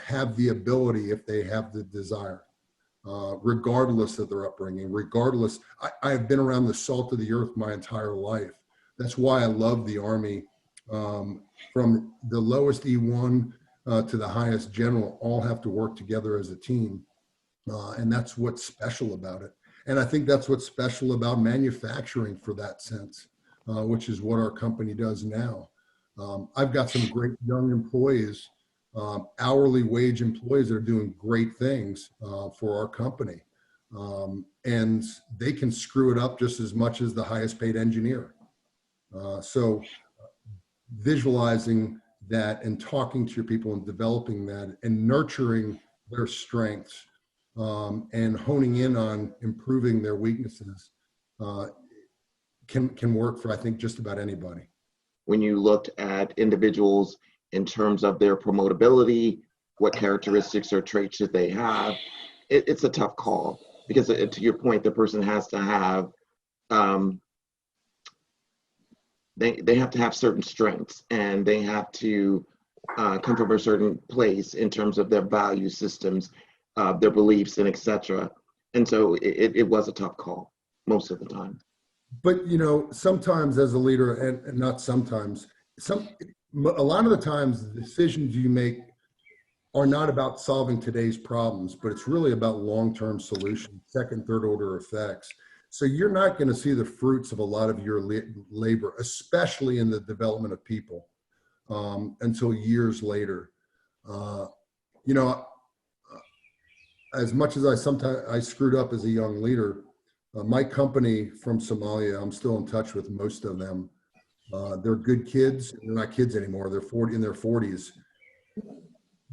have the ability if they have the desire, regardless of their upbringing, regardless. I have been around the salt of the earth my entire life. That's why I love the Army. From the lowest E1 to the highest general, all have to work together as a team. And that's what's special about it. And I think that's what's special about manufacturing for that sense, which is what our company does now. I've got some great young employees hourly wage employees that are doing great things for our company. And they can screw it up just as much as the highest paid engineer. So visualizing that and talking to your people and developing that and nurturing their strengths and honing in on improving their weaknesses can work for, I think, just about anybody. When you looked at individuals in terms of their promotability, what characteristics or traits should they have, it's a tough call because to your point, the person has to have, they have to have certain strengths and they have to come from a certain place in terms of their value systems, their beliefs and etc. And so it was a tough call most of the time. But, you know, sometimes as a leader, and not sometimes, a lot of the times the decisions you make are not about solving today's problems, but it's really about long-term solutions, second, third order effects. So you're not going to see the fruits of a lot of your labor, especially in the development of people, until years later. You know, as much as I screwed up as a young leader, my company from Somalia, I'm still in touch with most of them. They're good kids. They're not kids anymore. They're in their 40s.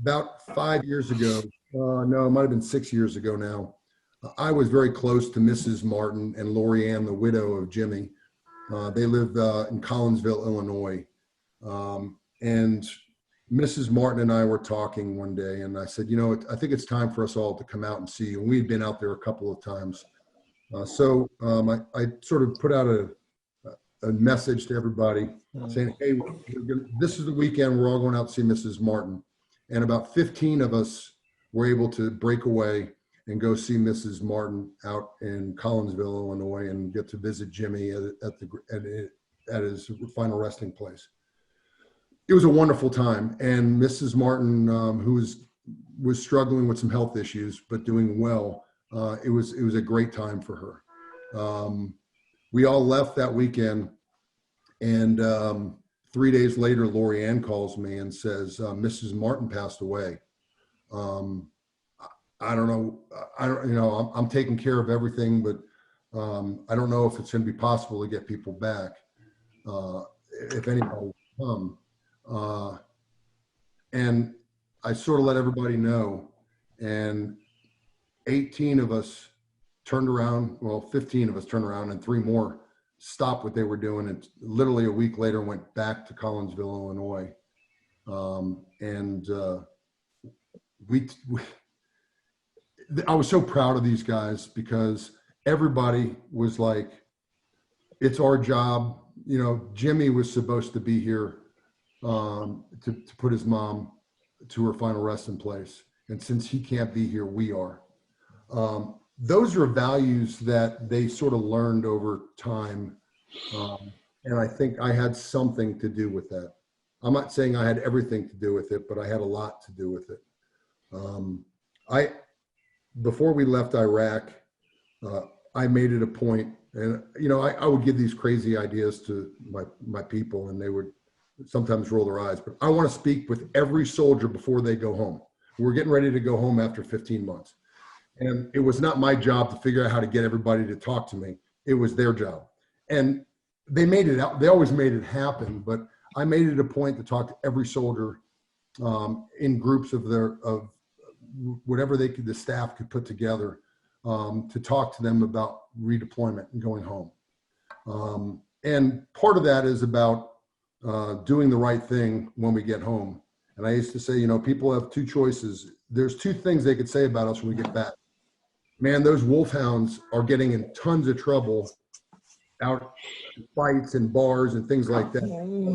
About 5 years ago, no, it might have been 6 years ago now, I was very close to Mrs. Martin and Lori Ann, the widow of Jimmy. They live in Collinsville, Illinois. And Mrs. Martin and I were talking one day, and I said, you know, I think it's time for us all to come out and see you. And we'd been out there a couple of times. So I sort of put out a message to everybody saying, hey, this is the weekend. We're all going out to see Mrs. Martin. And about 15 of us were able to break away and go see Mrs. Martin out in Collinsville, Illinois, and get to visit Jimmy at his final resting place. It was a wonderful time. And Mrs. Martin, who was struggling with some health issues, but doing well, it was a great time for her. We all left that weekend, and 3 days later, Lori Ann calls me and says, Mrs. Martin passed away. I don't know. I'm taking care of everything, but I don't know if it's going to be possible to get people back. If anybody will come. And I sort of let everybody know, and 18 of us turned around, well, 15 of us turned around, and 3 more stopped what they were doing, and literally a week later went back to Collinsville, Illinois. I was so proud of these guys because everybody was like, it's our job. You know, Jimmy was supposed to be here to put his mom to her final resting place. And since he can't be here, we are. Those are values that they sort of learned over time. And I think I had something to do with that. I'm not saying I had everything to do with it, but I had a lot to do with it. Before we left Iraq, I made it a point, and you know, I would give these crazy ideas to my people, and they would sometimes roll their eyes, but I want to speak with every soldier before they go home. We're getting ready to go home after 15 months. And it was not my job to figure out how to get everybody to talk to me. It was their job. And they made it out. They always made it happen, but I made it a point to talk to every soldier in groups of whatever the staff could put together to talk to them about redeployment and going home. And part of that is about doing the right thing when we get home. And I used to say, you know, people have 2 choices. There's 2 things they could say about us when we get back. Man, those wolfhounds are getting in tons of trouble out in fights and bars and things like that.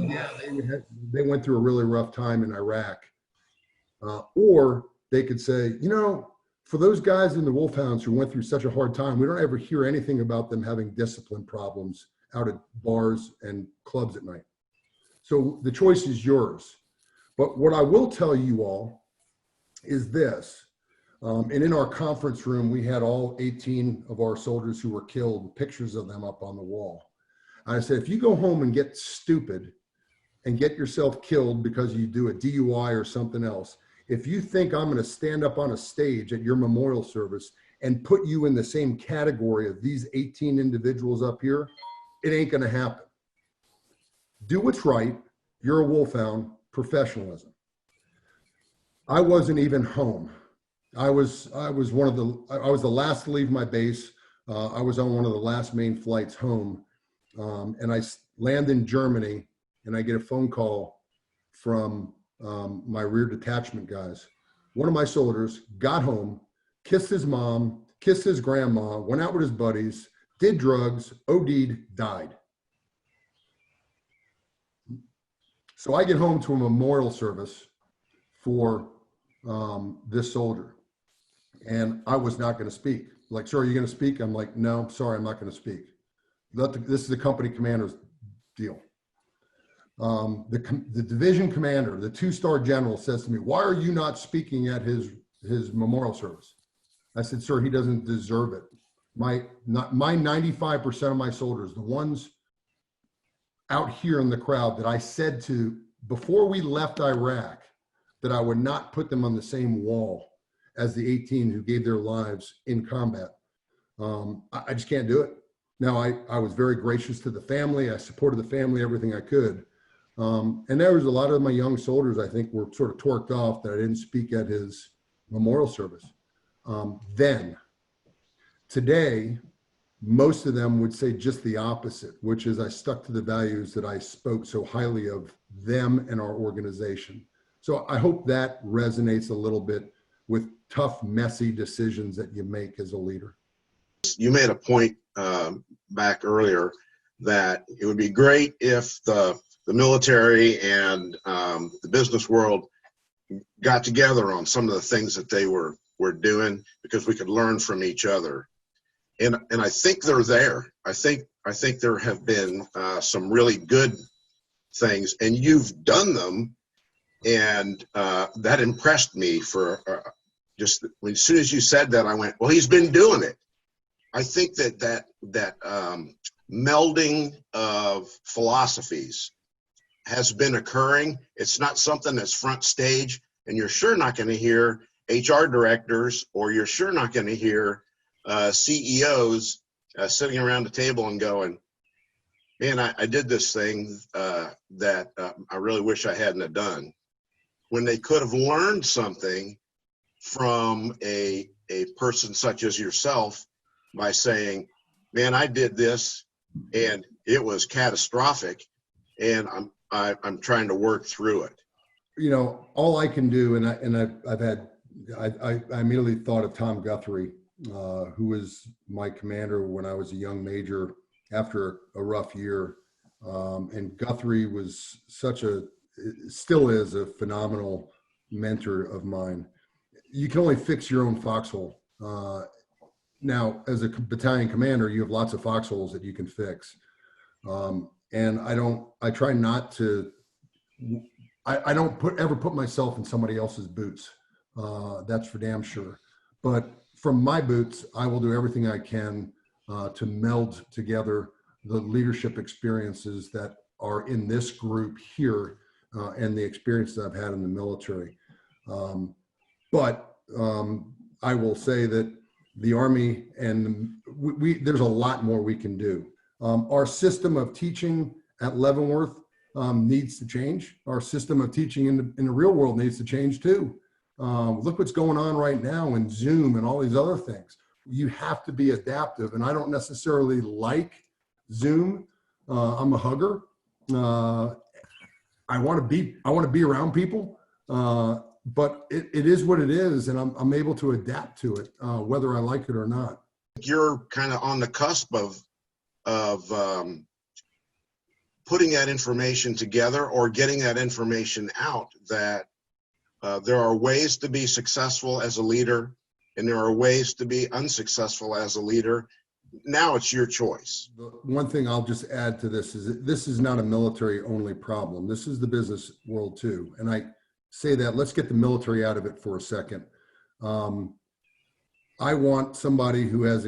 Yeah, they went through a really rough time in Iraq. Or they could say, you know, for those guys in the wolfhounds who went through such a hard time, we don't ever hear anything about them having discipline problems out at bars and clubs at night. So the choice is yours. But what I will tell you all is this. And in our conference room, we had all 18 of our soldiers who were killed, pictures of them up on the wall. I said, if you go home and get stupid and get yourself killed because you do a DUI or something else, if you think I'm going to stand up on a stage at your memorial service and put you in the same category of these 18 individuals up here, it ain't going to happen. Do what's right. You're a wolfhound. Professionalism. I wasn't even home. I was the last to leave my base. I was on one of the last main flights home, and I land in Germany, and I get a phone call from my rear detachment guys. One of my soldiers got home, kissed his mom, kissed his grandma, went out with his buddies, did drugs, OD'd, died. So I get home to a memorial service for this soldier, and I was not going to speak. Like, sir, are you going to speak? I'm like, no, sorry, I'm not going to speak. This is the company commander's deal. The division commander, the 2-star general, says to me, why are you not speaking at his memorial service? I said, sir, he doesn't deserve it. My 95% of my soldiers, the ones out here in the crowd that I said to before we left Iraq that I would not put them on the same wall as the 18 who gave their lives in combat. I just can't do it. Now, I was very gracious to the family. I supported the family, everything I could. And there was a lot of my young soldiers, I think, were sort of torqued off that I didn't speak at his memorial service. Then, today, most of them would say just the opposite, which is I stuck to the values that I spoke so highly of them and our organization. So I hope that resonates a little bit with tough, messy decisions that you make as a leader. You made a point back earlier that it would be great if the military and the business world got together on some of the things that they were doing, because we could learn from each other. And I think they're there. I think there have been some really good things, and you've done them, and that impressed me. For just as soon as you said that, I went, well, he's been doing it. I think that melding of philosophies has been occurring. It's not something that's front stage, and you're sure not going to hear HR directors, or you're sure not going to hear CEOs sitting around the table and going, man, I did this thing that I really wish I hadn't have done, when they could have learned something from a person such as yourself by saying, man, I did this and it was catastrophic, and I'm trying to work through it. You know, all I can do, and I immediately thought of Tom Guthrie, who was my commander when I was a young major after a rough year. And Guthrie was still is a phenomenal mentor of mine. You can only fix your own foxhole. Now, as a battalion commander, you have lots of foxholes that you can fix. And I try not to, I don't ever put myself in somebody else's boots. That's for damn sure. But from my boots, I will do everything I can to meld together the leadership experiences that are in this group here and the experiences I've had in the military. But I will say that the Army and there's a lot more we can do. Our system of teaching at Leavenworth needs to change. Our system of teaching in the real world needs to change too. Look what's going on right now in Zoom and all these other things. You have to be adaptive, and I don't necessarily like Zoom. I'm a hugger. I want to be around people, but it is what it is, and I'm able to adapt to it, whether I like it or not. You're kind of on the cusp of putting that information together, or getting that information out, that there are ways to be successful as a leader, and there are ways to be unsuccessful as a leader. Now it's your choice. One thing I'll just add to this is that this is not a military only problem. This is the business world too. And I say that, let's get the military out of it for a second. I want somebody who has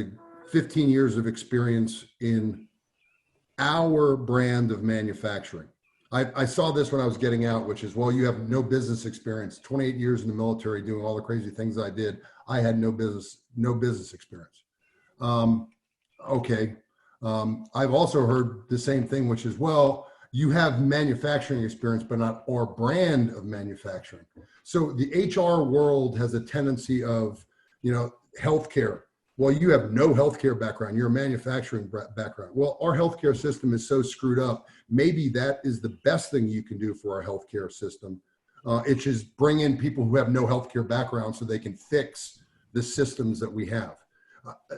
15 years of experience in our brand of manufacturing. I saw this when I was getting out, which is, well, you have no business experience. 28 years in the military doing all the crazy things I did. I had no business experience. Okay. I've also heard the same thing, which is, well, you have manufacturing experience, but not our brand of manufacturing. So the HR world has a tendency of, healthcare. Well, you have no healthcare background. You're a manufacturing background. Well, our healthcare system is so screwed up. Maybe that is the best thing you can do for our healthcare system. It's just bring in people who have no healthcare background so they can fix the systems that we have.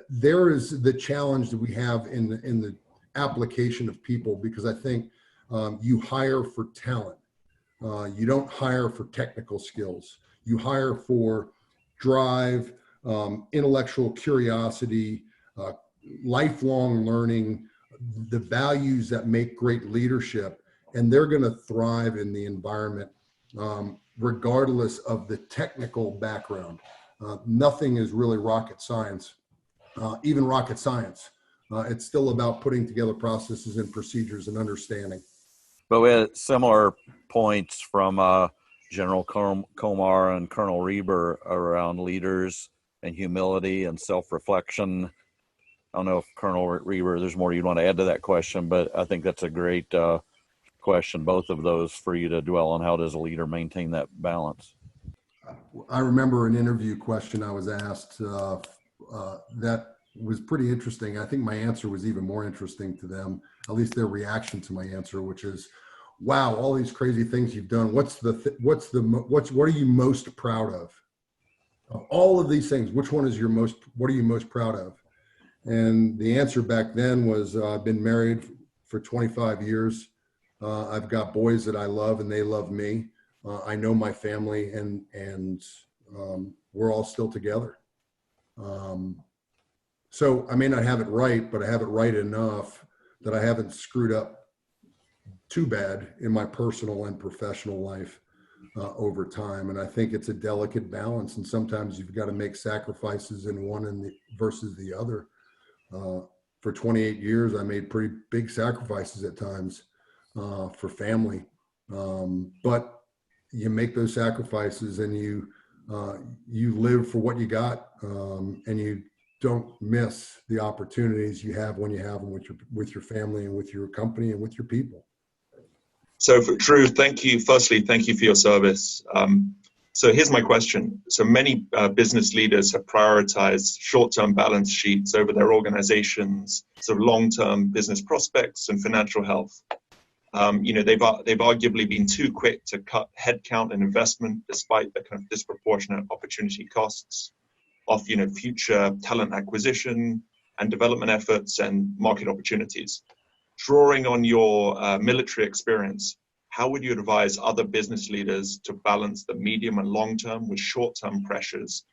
There is the challenge that we have in the application of people, because I think you hire for talent. You don't hire for technical skills. You hire for drive, intellectual curiosity, lifelong learning, the values that make great leadership, and they're going to thrive in the environment regardless of the technical background. Nothing is really rocket science, even rocket science. It's still about putting together processes and procedures and understanding. But we had similar points from General Komar and Colonel Reber around leaders and humility and self-reflection. I don't know if Colonel Reber, there's more you'd want to add to that question, but I think that's a great question, both of those, for you to dwell on. How does a leader maintain that balance? I remember an interview question I was asked that was pretty interesting. I think my answer was even more interesting to them, at least their reaction to my answer, which is, wow, all these crazy things you've done. What are you most proud of? Of all of these things, which one is what are you most proud of? And the answer back then was, I've been married for 25 years. I've got boys that I love and they love me. I know my family, and we're all still together. So I may not have it right, but I have it right enough that I haven't screwed up too bad in my personal and professional life over time. And I think it's a delicate balance. And sometimes you've got to make sacrifices in one versus the other. For 28 years, I made pretty big sacrifices at times for family. But you make those sacrifices, and you live for what you got, and you don't miss the opportunities you have when you have them with your family and with your company and with your people. So Drew, thank you. Firstly, thank you for your service. So here's my question. So many business leaders have prioritized short-term balance sheets over their organization's sort of long-term business prospects and financial health. They've arguably been too quick to cut headcount and investment despite the kind of disproportionate opportunity costs of future talent acquisition and development efforts and market opportunities. Drawing on your military experience, how would you advise other business leaders to balance the medium and long term with short term pressures,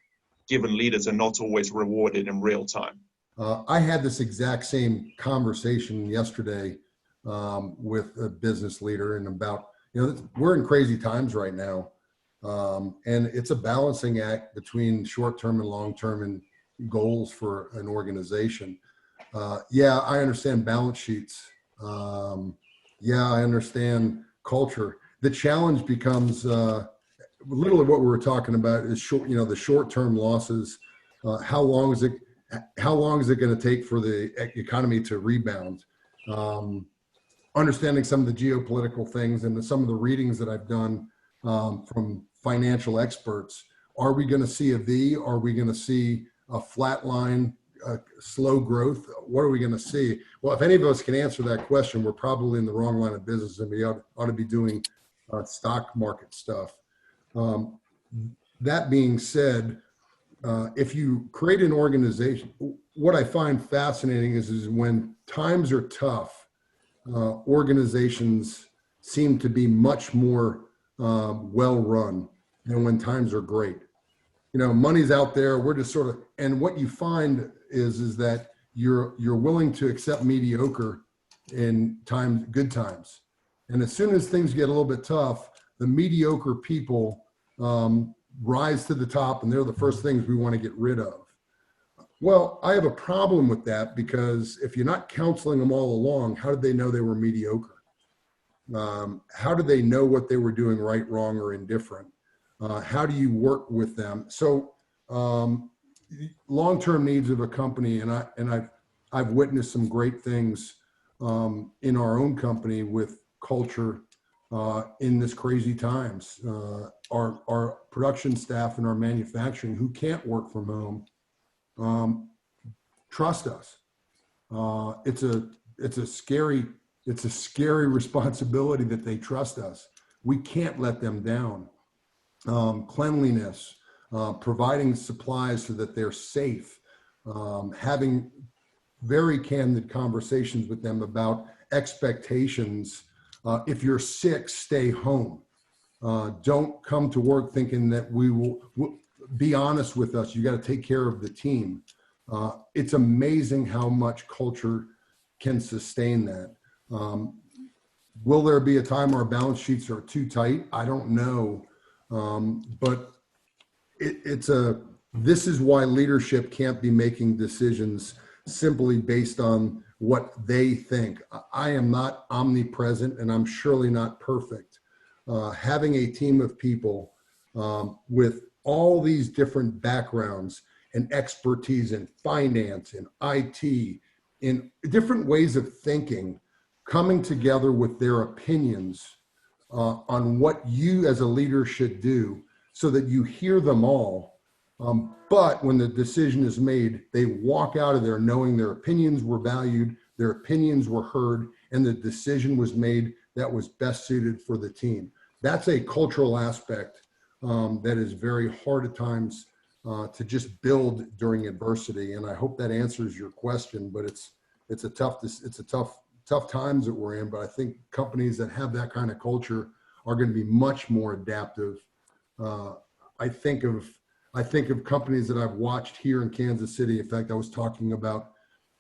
given leaders are not always rewarded in real time? I had this exact same conversation yesterday with a business leader, and about, we're in crazy times right now. And it's a balancing act between short-term and long-term and goals for an organization. Yeah, I understand balance sheets. Yeah, I understand culture. The challenge becomes literally what we were talking about is the short-term losses. How long is it going to take for the economy to rebound? Understanding some of the geopolitical things and some of the readings that I've done from financial experts. Are we going to see a V? Are we going to see a flat line, slow growth? What are we going to see? Well, if any of us can answer that question, we're probably in the wrong line of business, and we ought to be doing stock market stuff. That being said, if you create an organization, what I find fascinating is when times are tough, organizations seem to be much more well run than when times are great. Money's out there. We're just sort of, and what you find is that you're willing to accept mediocre in good times. And as soon as things get a little bit tough, the mediocre people rise to the top, and they're the first things we want to get rid of. Well, I have a problem with that, because if you're not counseling them all along, how did they know they were mediocre? How do they know what they were doing right, wrong, or indifferent? How do you work with them? So long-term needs of a company, and I've witnessed some great things in our own company with culture in this crazy times. Our production staff and our manufacturing who can't work from home trust us. It's a scary responsibility that they trust us. We can't let them down. Cleanliness, providing supplies so that they're safe, having very candid conversations with them about expectations. If you're sick, stay home. Don't come to work thinking that we will be honest with us. You got to take care of the team. It's amazing how much culture can sustain that. Will there be a time our balance sheets are too tight? I don't know. But this is why leadership can't be making decisions simply based on what they think. I am not omnipresent, and I'm surely not perfect. Having a team of people with all these different backgrounds and expertise in finance, in IT, in different ways of thinking, coming together with their opinions on what you as a leader should do so that you hear them all. But when the decision is made, they walk out of there knowing their opinions were valued, their opinions were heard, and the decision was made that was best suited for the team. That's a cultural aspect that is very hard at times to just build during adversity. And I hope that answers your question, but it's a tough times that we're in. But I think companies that have that kind of culture are going to be much more adaptive. I think of companies that I've watched here in Kansas City. In fact, I was talking about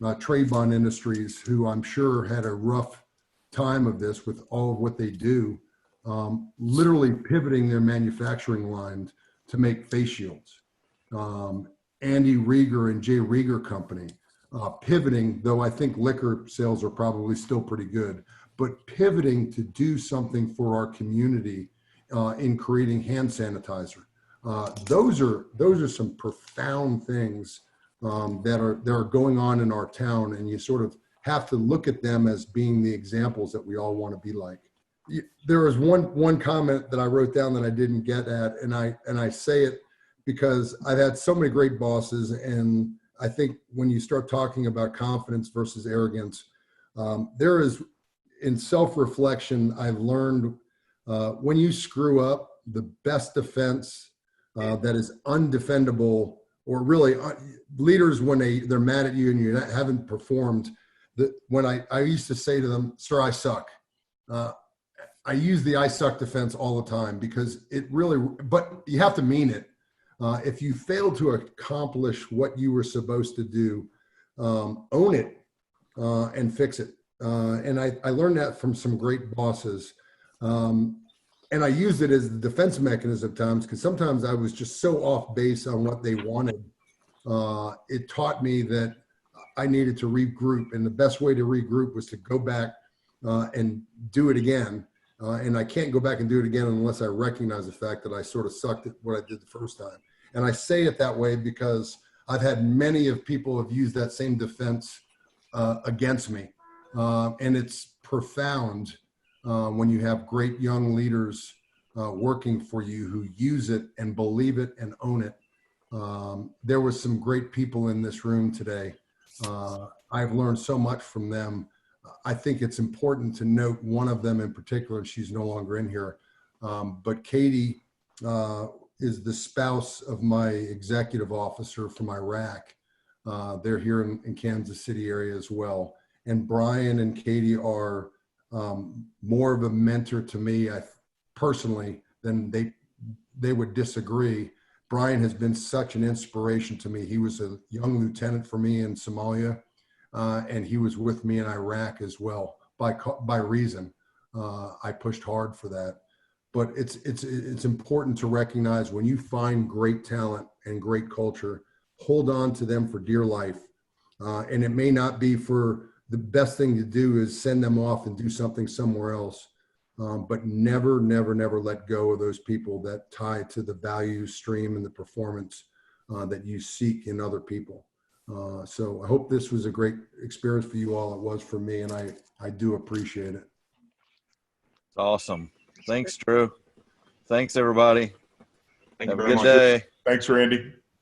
Trayvon Industries, who I'm sure had a rough time of this with all of what they do, literally pivoting their manufacturing lines to make face shields. Andy Rieger and Jay Rieger Company, pivoting, though I think liquor sales are probably still pretty good, but pivoting to do something for our community in creating hand sanitizer. Those are some profound things that are going on in our town, and you sort of have to look at them as being the examples that we all want to be like. There was one comment that I wrote down that I didn't get at, and I say it because I've had so many great bosses, and I think when you start talking about confidence versus arrogance, there is, in self-reflection, I've learned when you screw up, the best defense that is undefendable, or really leaders, when they're mad at you and you haven't performed, when I used to say to them, "Sir, I suck." I use the "I suck" defense all the time because it really, but you have to mean it. If you fail to accomplish what you were supposed to do, own it and fix it. And I learned that from some great bosses. And I used it as the defense mechanism at times, because sometimes I was just so off base on what they wanted. It taught me that I needed to regroup, and the best way to regroup was to go back and do it again. And I can't go back and do it again unless I recognize the fact that I sort of sucked at what I did the first time. And I say it that way because I've had many of people have used that same defense against me. And it's profound when you have great young leaders working for you who use it and believe it and own it. There was some great people in this room today. I've learned so much from them. I think it's important to note one of them in particular. She's no longer in here, but Katie is the spouse of my executive officer from Iraq. They're here in Kansas City area as well. And Brian and Katie are more of a mentor to me personally than they would disagree. Brian has been such an inspiration to me. He was a young lieutenant for me in Somalia, and he was with me in Iraq as well. By reason, I pushed hard for that. But it's important to recognize when you find great talent and great culture, hold on to them for dear life. And it may not be for the best thing to do is send them off and do something somewhere else. but never, never, never let go of those people that tie to the value stream and the performance that you seek in other people. So I hope this was a great experience for you all. It was for me, and I do appreciate it. Awesome. Thanks, Drew. Thanks, everybody. Thank you Have a very good much. day. Thanks, Randy.